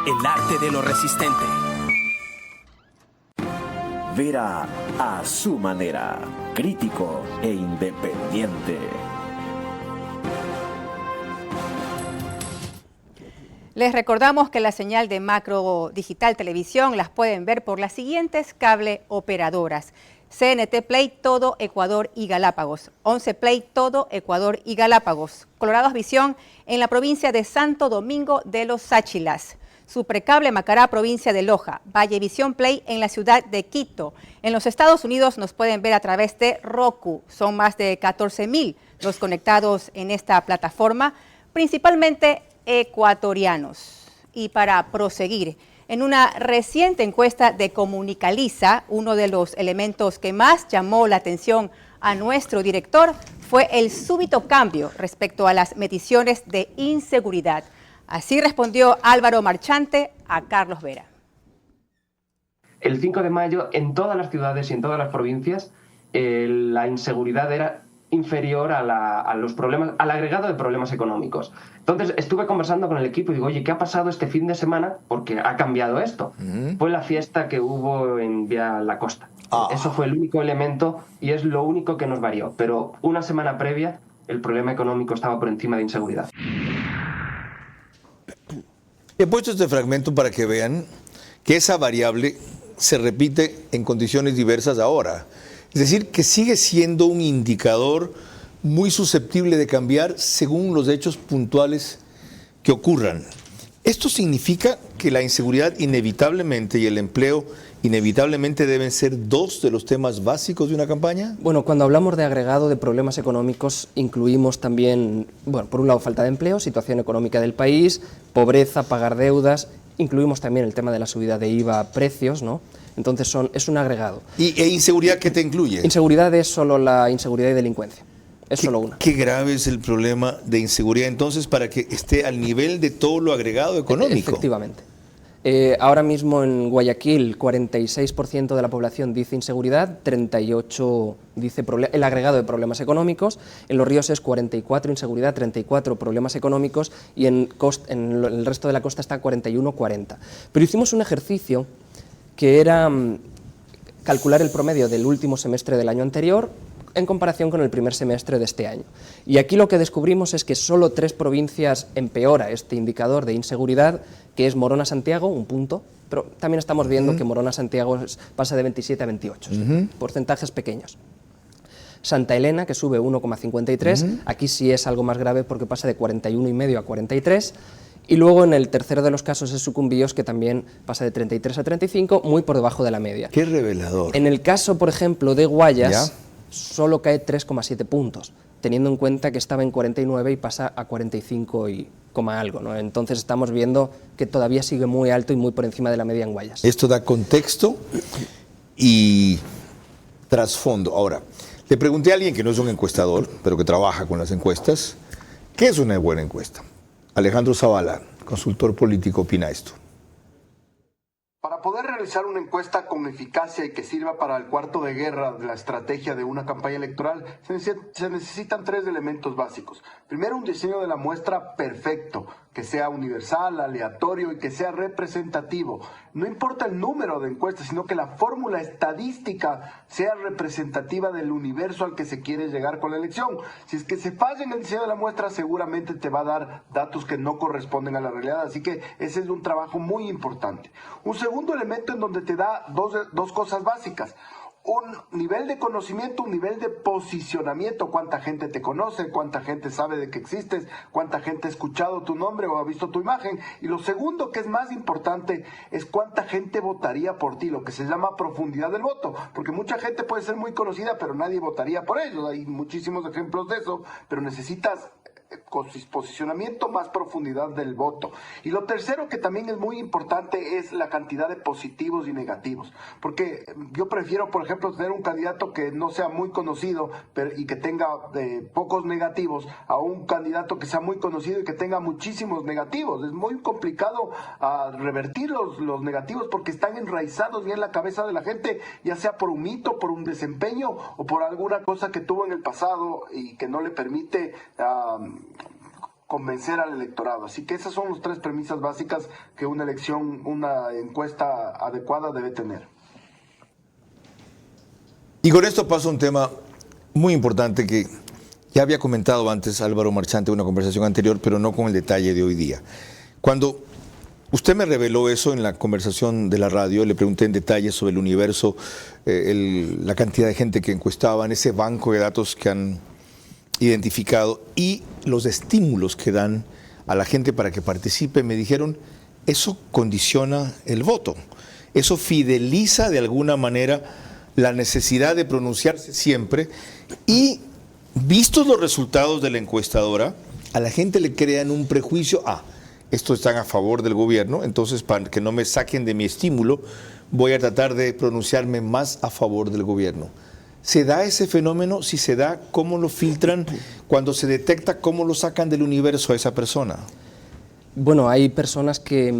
el arte de lo resistente. Vera a su manera, crítico e independiente. Les recordamos que la señal de Macro Digital Televisión las pueden ver por las siguientes cable operadoras: CNT Play todo Ecuador y Galápagos, 11 Play todo Ecuador y Galápagos, Colorados Visión en la provincia de Santo Domingo de los Sáchilas, Supercable Macará, provincia de Loja, Vallevisión Play en la ciudad de Quito. En los Estados Unidos nos pueden ver a través de Roku. Son más de 14,000 los conectados en esta plataforma, principalmente ecuatorianos. Y para proseguir, en una reciente encuesta de Comunicaliza, uno de los elementos que más llamó la atención a nuestro director fue el súbito cambio respecto a las mediciones de inseguridad. Así respondió Álvaro Marchante a Carlos Vera. El 5 de mayo, en todas las ciudades y en todas las provincias, la inseguridad era inferior a los problemas, al agregado de problemas económicos. Entonces estuve conversando con el equipo y digo, oye, ¿qué ha pasado este fin de semana? Porque ha cambiado esto. Fue la fiesta que hubo en Vía La Costa. Eso fue el único elemento y es lo único que nos varió. Pero una semana previa, el problema económico estaba por encima de inseguridad. He puesto este fragmento para que vean que esa variable se repite en condiciones diversas ahora. Es decir, que sigue siendo un indicador muy susceptible de cambiar según los hechos puntuales que ocurran. Esto significa que la inseguridad inevitablemente y el empleo inevitablemente deben ser dos de los temas básicos de una campaña. Bueno, cuando hablamos de agregado de problemas económicos, incluimos también, bueno, por un lado falta de empleo, situación económica del país, pobreza, pagar deudas, incluimos también el tema de la subida de IVA, precios, ¿no? Entonces es un agregado. ¿E inseguridad qué te incluye? Inseguridad es solo la inseguridad y delincuencia. Es solo una. Qué grave es el problema de inseguridad entonces para que esté al nivel de todo lo agregado económico. Efectivamente. Ahora mismo en Guayaquil 46% de la población dice inseguridad, 38% dice el agregado de problemas económicos, en Los Ríos es 44 inseguridad, 34 problemas económicos y en el resto de la costa está 41-40. Pero hicimos un ejercicio que era calcular el promedio del último semestre del año anterior en comparación con el primer semestre de este año. Y aquí lo que descubrimos es que solo 3 provincias empeora este indicador de inseguridad, que es Morona-Santiago, 1 punto, pero también estamos viendo que Morona-Santiago pasa de 27 a 28, porcentajes pequeños. Santa Elena, que sube 1,53, aquí sí es algo más grave porque pasa de 41,5 a 43, y luego en el tercero de los casos es Sucumbíos, que también pasa de 33 a 35, muy por debajo de la media. Qué revelador. En el caso, por ejemplo, de Guayas, solo cae 3,7 puntos, teniendo en cuenta que estaba en 49 y pasa a 45 y algo, ¿no? Entonces estamos viendo que todavía sigue muy alto y muy por encima de la media en Guayas. Esto da contexto y trasfondo. Ahora, le pregunté a alguien que no es un encuestador, pero que trabaja con las encuestas, ¿qué es una buena encuesta? Alejandro Zavala, consultor político, opina esto. Para poder realizar una encuesta con eficacia y que sirva para el cuarto de guerra de la estrategia de una campaña electoral, se necesitan 3 elementos básicos. Primero, un diseño de la muestra perfecto, que sea universal, aleatorio y que sea representativo. No importa el número de encuestas, sino que la fórmula estadística sea representativa del universo al que se quiere llegar con la elección. Si es que se falla en el diseño de la muestra, seguramente te va a dar datos que no corresponden a la realidad. Así que ese es un trabajo muy importante. Un segundo elemento en donde te da dos cosas básicas. Un nivel de conocimiento, un nivel de posicionamiento, cuánta gente te conoce, cuánta gente sabe de que existes, cuánta gente ha escuchado tu nombre o ha visto tu imagen. Y lo segundo, que es más importante, es cuánta gente votaría por ti, lo que se llama profundidad del voto, porque mucha gente puede ser muy conocida, pero nadie votaría por ellos. Hay muchísimos ejemplos de eso, pero necesitas posicionamiento, más profundidad del voto. Y lo tercero, que también es muy importante, es la cantidad de positivos y negativos, porque yo prefiero, por ejemplo, tener un candidato que no sea muy conocido y que tenga pocos negativos, a un candidato que sea muy conocido y que tenga muchísimos negativos. Es muy complicado revertir los negativos porque están enraizados bien en la cabeza de la gente, ya sea por un mito, por un desempeño o por alguna cosa que tuvo en el pasado y que no le permite convencer al electorado. Así que esas son las tres premisas básicas que una encuesta adecuada debe tener. Y con esto paso a un tema muy importante que ya había comentado antes Álvaro Marchante en una conversación anterior, pero no con el detalle de hoy día. Cuando usted me reveló eso en la conversación de la radio, le pregunté en detalle sobre el universo, la cantidad de gente que encuestaban, ese banco de datos que han identificado y los estímulos que dan a la gente para que participe. Me dijeron, eso condiciona el voto, eso fideliza de alguna manera la necesidad de pronunciarse siempre, y vistos los resultados de la encuestadora, a la gente le crean un prejuicio, estos están a favor del gobierno, entonces para que no me saquen de mi estímulo, voy a tratar de pronunciarme más a favor del gobierno. ¿Se da ese fenómeno? Si se da, ¿cómo lo filtran? Cuando se detecta, ¿cómo lo sacan del universo a esa persona? Bueno, hay personas que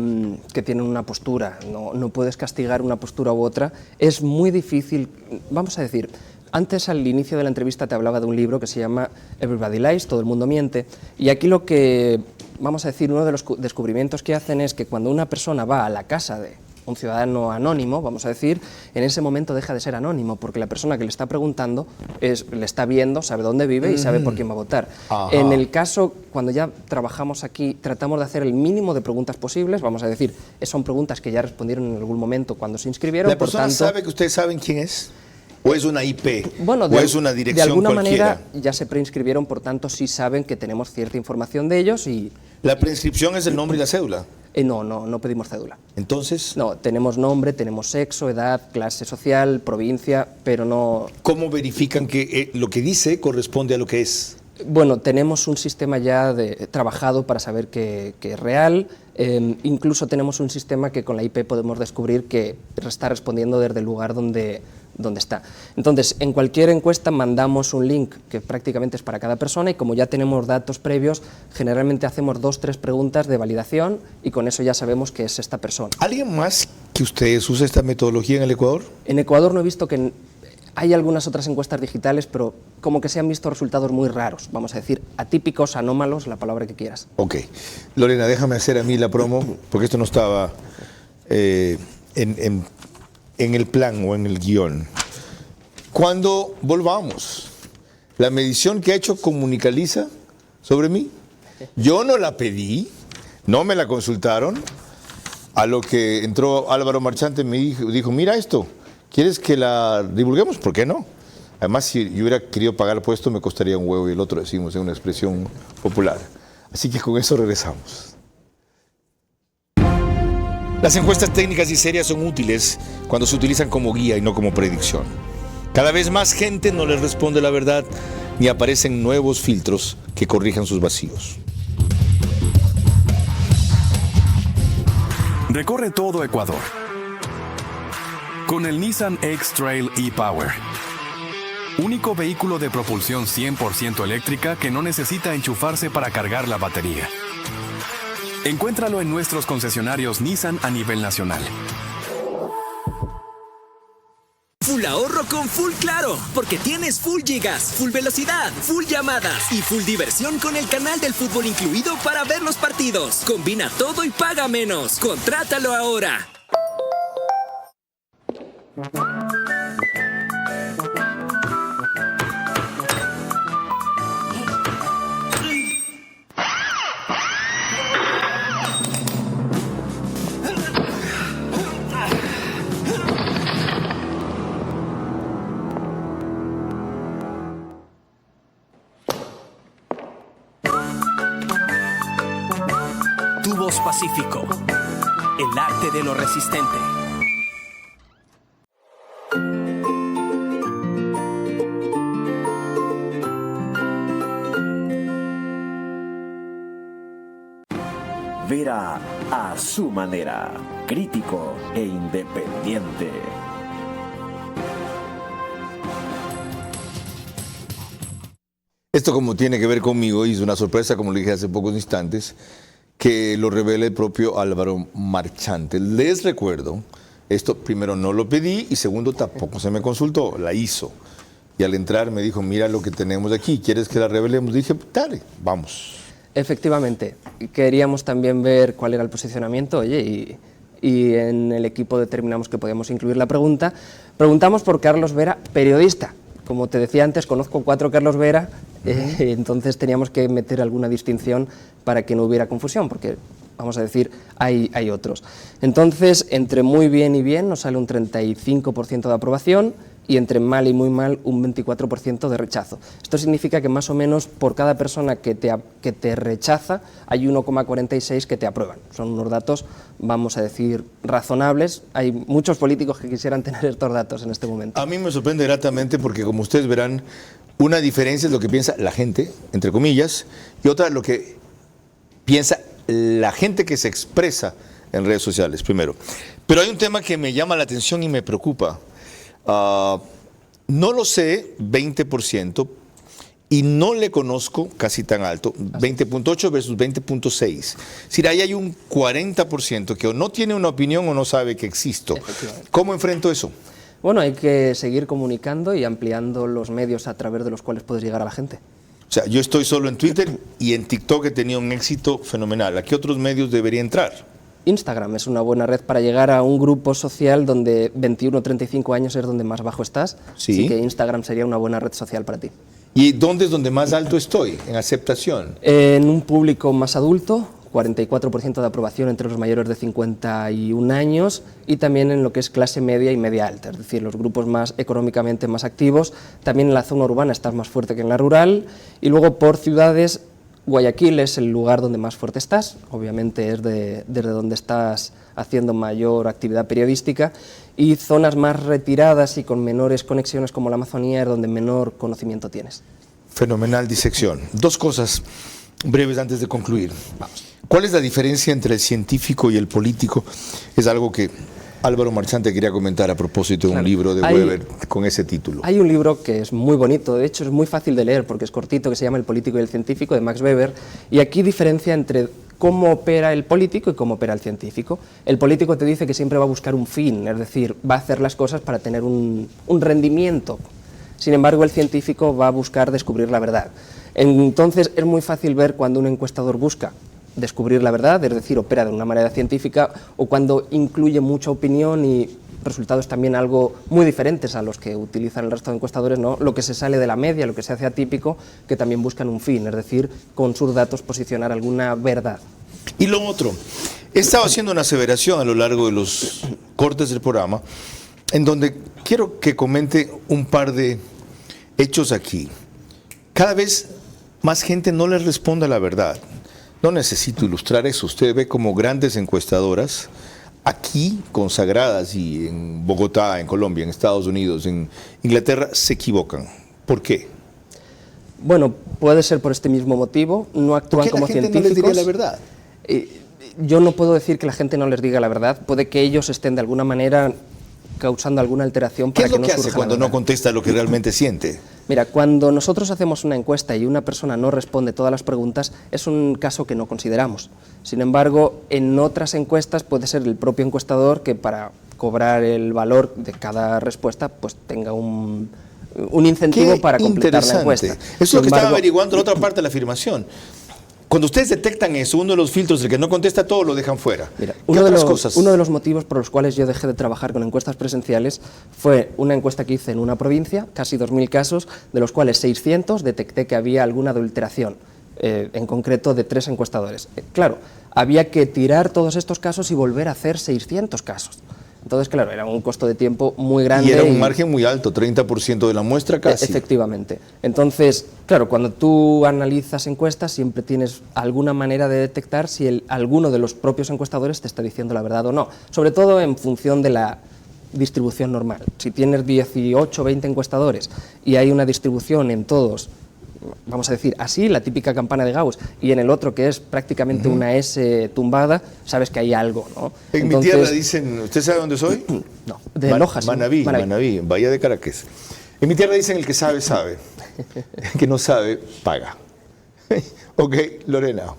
tienen una postura, no puedes castigar una postura u otra. Es muy difícil, vamos a decir, antes al inicio de la entrevista te hablaba de un libro que se llama Everybody Lies, Todo el mundo miente, y aquí lo que, vamos a decir, uno de los descubrimientos que hacen es que cuando una persona va a la casa de un ciudadano anónimo, vamos a decir, en ese momento deja de ser anónimo, porque la persona que le está preguntando le está viendo, sabe dónde vive y sabe por quién va a votar. Ajá. En el caso, cuando ya trabajamos aquí, tratamos de hacer el mínimo de preguntas posibles, vamos a decir, son preguntas que ya respondieron en algún momento cuando se inscribieron. ¿La persona por tanto, sabe que ustedes saben quién es? ¿O es una IP? Bueno, ¿O es una dirección de alguna cualquiera? manera ya se preinscribieron, por tanto sí saben que tenemos cierta información de ellos y... ¿La preinscripción es el nombre y la cédula? No pedimos cédula. ¿Entonces? No, tenemos nombre, tenemos sexo, edad, clase social, provincia, pero no... ¿Cómo verifican que lo que dice corresponde a lo que es? Bueno, tenemos un sistema ya trabajado para saber que es real, incluso tenemos un sistema que con la IP podemos descubrir que está respondiendo desde el lugar donde está. Entonces, en cualquier encuesta mandamos un link que prácticamente es para cada persona, y como ya tenemos datos previos, generalmente hacemos 2 o 3 preguntas de validación y con eso ya sabemos que es esta persona. ¿Alguien más que ustedes usa esta metodología en el Ecuador? En Ecuador no he visto que... Hay algunas otras encuestas digitales, pero como que se han visto resultados muy raros, vamos a decir, atípicos, anómalos, la palabra que quieras. Ok. Lorena, déjame hacer a mí la promo, porque esto no estaba en el plan o en el guión. Cuando volvamos, la medición que ha hecho Comunicaliza sobre mí, yo no la pedí, no me la consultaron, a lo que entró Álvaro Marchante me dijo, mira esto, ¿quieres que la divulguemos? ¿Por qué no? Además, si yo hubiera querido pagar el puesto, me costaría un huevo, y el otro decimos en una expresión popular. Así que con eso regresamos. Las encuestas técnicas y serias son útiles cuando se utilizan como guía y no como predicción. Cada vez más gente no les responde la verdad, ni aparecen nuevos filtros que corrijan sus vacíos. Recorre todo Ecuador con el Nissan X-Trail e-Power. Único vehículo de propulsión 100% eléctrica que no necesita enchufarse para cargar la batería. Encuéntralo en nuestros concesionarios Nissan a nivel nacional. Full ahorro con Full Claro, porque tienes full gigas, full velocidad, full llamadas y full diversión con el canal del fútbol incluido para ver los partidos. Combina todo y paga menos. Contrátalo ahora. Tubos Pacífico, el arte de lo resistente. Vera a su manera, crítico e independiente. Esto, como tiene que ver conmigo, y es una sorpresa, como le dije hace pocos instantes, que lo revela el propio Álvaro Marchante. Les recuerdo, esto primero no lo pedí y segundo tampoco se me consultó, la hizo. Y al entrar me dijo, mira lo que tenemos aquí, ¿quieres que la revelemos? Dije, dale, vamos. Efectivamente, queríamos también ver cuál era el posicionamiento, oye, y en el equipo determinamos que podíamos incluir la pregunta. Preguntamos por Carlos Vera, periodista. Como te decía antes, conozco 4 Carlos Vera, entonces teníamos que meter alguna distinción para que no hubiera confusión, porque, vamos a decir, hay otros. Entonces, entre muy bien y bien nos sale un 35% de aprobación, y entre mal y muy mal un 24% de rechazo. Esto significa que más o menos por cada persona que te rechaza hay 1,46 que te aprueban. Son unos datos, vamos a decir, razonables. Hay muchos políticos que quisieran tener estos datos en este momento. A mí me sorprende gratamente porque, como ustedes verán, una diferencia es lo que piensa la gente, entre comillas, y otra lo que piensa la gente que se expresa en redes sociales, primero. Pero hay un tema que me llama la atención y me preocupa. No lo sé, 20%, y no le conozco casi tan alto, 20.8 versus 20.6. Si ahí hay un 40% que o no tiene una opinión o no sabe que existo. ¿Cómo enfrento eso? Bueno, hay que seguir comunicando y ampliando los medios a través de los cuales puedes llegar a la gente. O sea, yo estoy solo en Twitter y en TikTok he tenido un éxito fenomenal. ¿A qué otros medios debería entrar? Instagram es una buena red para llegar a un grupo social donde 21-35 años es donde más bajo estás. Sí. Así que Instagram sería una buena red social para ti. ¿Y dónde es donde más alto estoy en aceptación? En un público más adulto, 44% de aprobación entre los mayores de 51 años, y también en lo que es clase media y media alta, es decir, los grupos más económicamente más activos. También en la zona urbana estás más fuerte que en la rural, y luego por ciudades, Guayaquil es el lugar donde más fuerte estás, obviamente es desde donde estás haciendo mayor actividad periodística, y zonas más retiradas y con menores conexiones como la Amazonía es donde menor conocimiento tienes. Fenomenal disección. 2 cosas breves antes de concluir. Vamos. ¿Cuál es la diferencia entre el científico y el político? Es algo que Álvaro Marchante quería comentar a propósito de un libro de Weber con ese título. Hay un libro que es muy bonito, de hecho es muy fácil de leer porque es cortito, que se llama El político y el científico, de Max Weber, y aquí diferencia entre cómo opera el político y cómo opera el científico. El político te dice que siempre va a buscar un fin, es decir, va a hacer las cosas para tener un rendimiento. Sin embargo, el científico va a buscar descubrir la verdad. Entonces es muy fácil ver cuando un encuestador busca descubrir la verdad, es decir, opera de una manera científica, o cuando incluye mucha opinión y resultados también algo muy diferentes a los que utilizan el resto de encuestadores, ¿no? Lo que se sale de la media, lo que se hace atípico, que también buscan un fin, es decir, con sus datos posicionar alguna verdad. Y lo otro, he estado haciendo una aseveración a lo largo de los cortes del programa, en donde quiero que comente un par de hechos aquí. Cada vez más gente no les responde a la verdad. No necesito ilustrar eso. Usted ve como grandes encuestadoras aquí consagradas, y en Bogotá, en Colombia, en Estados Unidos, en Inglaterra, se equivocan. ¿Por qué? Bueno, puede ser por este mismo motivo. No actúan como científicos. ¿Por qué la gente no les diría la verdad? Yo no puedo decir que la gente no les diga la verdad. Puede que ellos estén de alguna manera causando alguna alteración para que no surja. ¿Qué es lo que hace cuando no contesta lo que realmente siente? Mira, cuando nosotros hacemos una encuesta y una persona no responde todas las preguntas, es un caso que no consideramos. Sin embargo, en otras encuestas puede ser el propio encuestador que, para cobrar el valor de cada respuesta, pues tenga un incentivo para completar la encuesta. Eso es lo que estaba averiguando la otra parte de la afirmación. Cuando ustedes detectan eso, uno de los filtros, el que no contesta todo, lo dejan fuera. Mira, uno de los motivos por los cuales yo dejé de trabajar con encuestas presenciales fue una encuesta que hice en una provincia, casi 2.000 casos, de los cuales 600 detecté que había alguna adulteración, en concreto de 3 encuestadores. Claro, había que tirar todos estos casos y volver a hacer 600 casos. Entonces, claro, era un costo de tiempo muy grande. Y era un margen muy alto, 30% de la muestra casi. Efectivamente. Entonces, claro, cuando tú analizas encuestas siempre tienes alguna manera de detectar si alguno de los propios encuestadores te está diciendo la verdad o no, sobre todo en función de la distribución normal. Si tienes 18 o 20 encuestadores y hay una distribución en todos, vamos a decir así, la típica campana de Gauss, y en el otro que es prácticamente una S tumbada, sabes que hay algo, ¿no? En mi tierra dicen, ¿usted sabe dónde soy? No, de Lojas. Manabí, en Bahía de Caracas. En mi tierra dicen el que sabe, sabe. El que no sabe, paga. Ok, Lorena.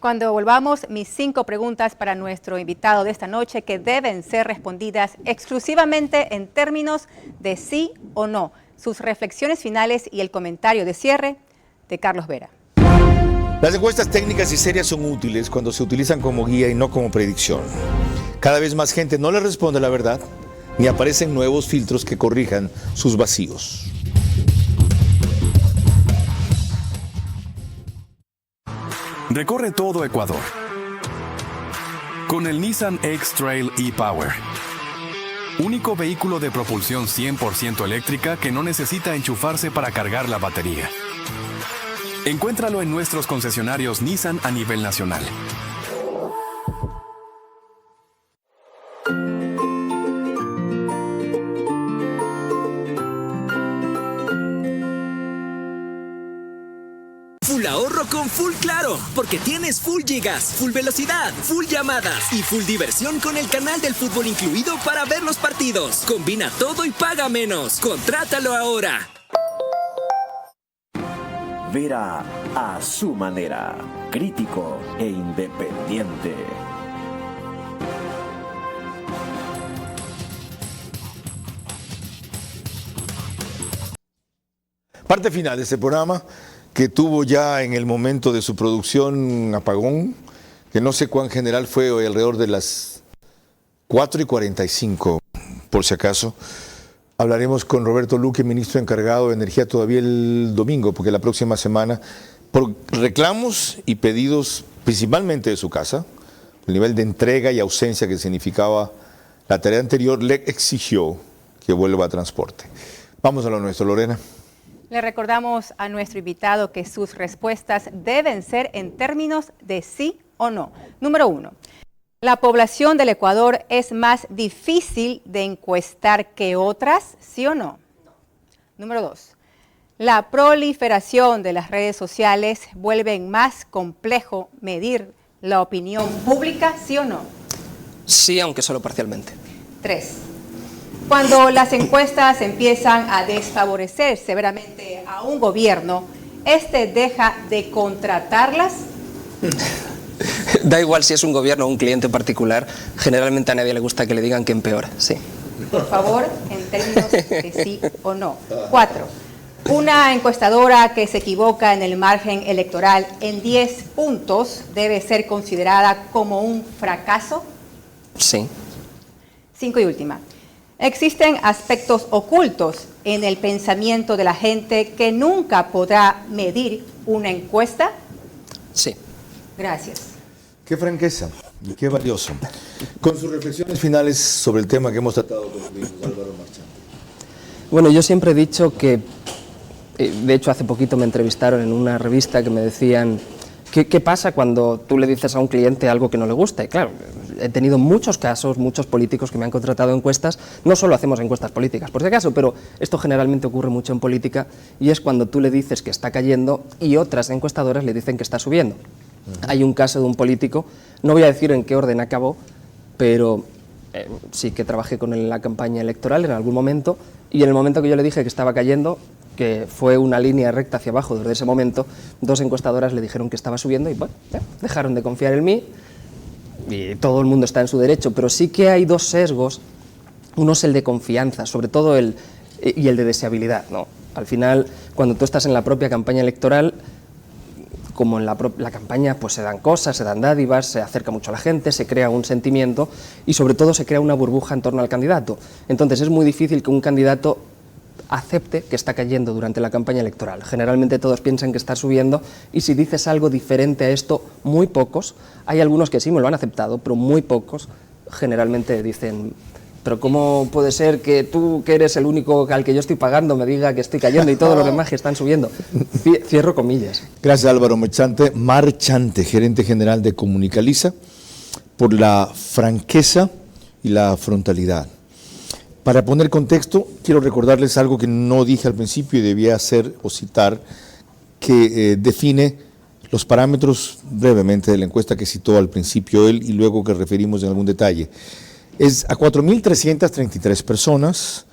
Cuando volvamos, mis 5 preguntas para nuestro invitado de esta noche que deben ser respondidas exclusivamente en términos de sí o no. Sus reflexiones finales y el comentario de cierre de Carlos Vera. Las encuestas técnicas y serias son útiles cuando se utilizan como guía y no como predicción. Cada vez más gente no le responde la verdad, ni aparecen nuevos filtros que corrijan sus vacíos. Recorre todo Ecuador con el Nissan X-Trail e-Power. Único vehículo de propulsión 100% eléctrica que no necesita enchufarse para cargar la batería. Encuéntralo en nuestros concesionarios Nissan a nivel nacional. Full ahorro con Full Claro, porque tienes full gigas, full velocidad, full llamadas y full diversión con el canal del fútbol incluido para ver los partidos. Combina todo y paga menos. Contrátalo ahora. Vera a su manera, crítico e independiente. Parte final de este programa, que tuvo ya en el momento de su producción un apagón, que no sé cuán general fue, hoy alrededor de las 4:45, por si acaso. Hablaremos con Roberto Luque, ministro encargado de Energía, todavía el domingo, porque la próxima semana, por reclamos y pedidos principalmente de su casa, el nivel de entrega y ausencia que significaba la tarea anterior, le exigió que vuelva a transporte. Vamos a lo nuestro, Lorena. Le recordamos a nuestro invitado que sus respuestas deben ser en términos de sí o no. Número 1. ¿La población del Ecuador es más difícil de encuestar que otras, sí o no? Número 2. ¿La proliferación de las redes sociales vuelve más complejo medir la opinión pública, sí o no? Sí, aunque solo parcialmente. 3. Cuando las encuestas empiezan a desfavorecer severamente a un gobierno, ¿este deja de contratarlas? Da igual si es un gobierno o un cliente particular, generalmente a nadie le gusta que le digan que empeora, sí. Por favor, en términos de sí o no. 4. Una encuestadora que se equivoca en el margen electoral en 10 puntos debe ser considerada como un fracaso. Sí. 5 y última. Existen aspectos ocultos en el pensamiento de la gente que nunca podrá medir una encuesta. Sí. Gracias. Qué franqueza y qué valioso. Con sus reflexiones finales sobre el tema que hemos tratado con Álvaro Marchante. Bueno, yo siempre he dicho que, de hecho hace poquito me entrevistaron en una revista que me decían, ¿qué pasa cuando tú le dices a un cliente algo que no le gusta? Y claro, he tenido muchos casos, muchos políticos que me han contratado encuestas, no solo hacemos encuestas políticas, por si acaso, pero esto generalmente ocurre mucho en política, y es cuando tú le dices que está cayendo y otras encuestadoras le dicen que está subiendo. Hay un caso de un político, no voy a decir en qué orden acabó, pero sí que trabajé con él en la campaña electoral en algún momento, y en el momento que yo le dije que estaba cayendo, que fue una línea recta hacia abajo desde ese momento, dos encuestadoras le dijeron que estaba subiendo y bueno, dejaron de confiar en mí, y todo el mundo está en su derecho, pero sí que hay dos sesgos. Uno es el de confianza, sobre todo y el de deseabilidad, ¿no? Al final, cuando tú estás en la propia campaña electoral, como en la campaña, pues se dan cosas, se dan dádivas, se acerca mucho a la gente, se crea un sentimiento y sobre todo se crea una burbuja en torno al candidato. Entonces es muy difícil que un candidato acepte que está cayendo durante la campaña electoral. Generalmente todos piensan que está subiendo y si dices algo diferente a esto, muy pocos, hay algunos que sí me lo han aceptado, pero muy pocos generalmente dicen, pero ¿cómo puede ser que tú, que eres el único al que yo estoy pagando, me diga que estoy cayendo y todos los demás que están subiendo? Cierro comillas. Gracias, Álvaro Marchante, gerente general de Comunicaliza, por la franqueza y la frontalidad. Para poner contexto, quiero recordarles algo que no dije al principio y debía hacer o citar, que define los parámetros brevemente de la encuesta que citó al principio él y luego que referimos en algún detalle. Es a 4.333 personas,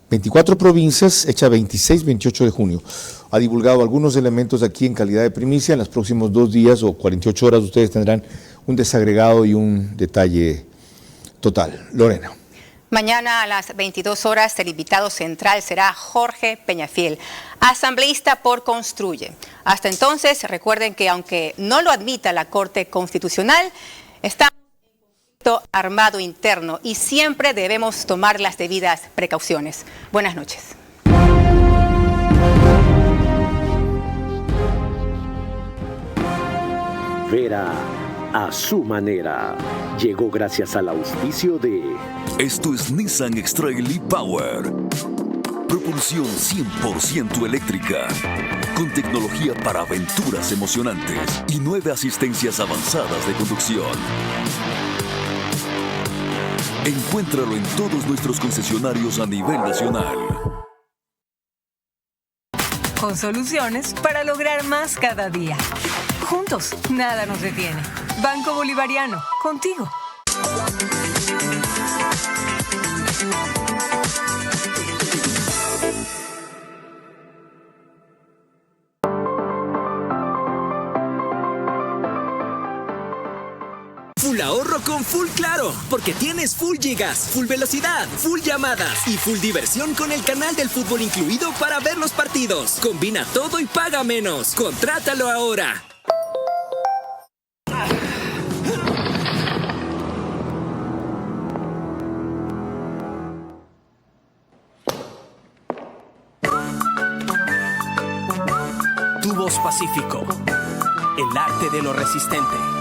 24 provincias, hecha 26-28 de junio. Ha divulgado algunos elementos aquí en calidad de primicia. En los próximos 2 días o 48 horas ustedes tendrán un desagregado y un detalle total. Lorena. Mañana a las 22 horas el invitado central será Jorge Peñafiel, asambleísta por Construye. Hasta entonces, recuerden que aunque no lo admita la Corte Constitucional, estamos en conflicto armado interno y siempre debemos tomar las debidas precauciones. Buenas noches. Vera a su manera. Llegó gracias al auspicio de... Esto es Nissan X-Trail e-Power. Propulsión 100% eléctrica. Con tecnología para aventuras emocionantes y 9 asistencias avanzadas de conducción. Encuéntralo en todos nuestros concesionarios a nivel nacional. Con soluciones para lograr más cada día. Juntos, nada nos detiene. Banco Bolivariano, contigo. Full ahorro con Full Claro, porque tienes full gigas, full velocidad, full llamadas y full diversión con el canal del fútbol incluido para ver los partidos. Combina todo y paga menos. Contrátalo ahora. Tubos Pacífico, el arte de lo resistente.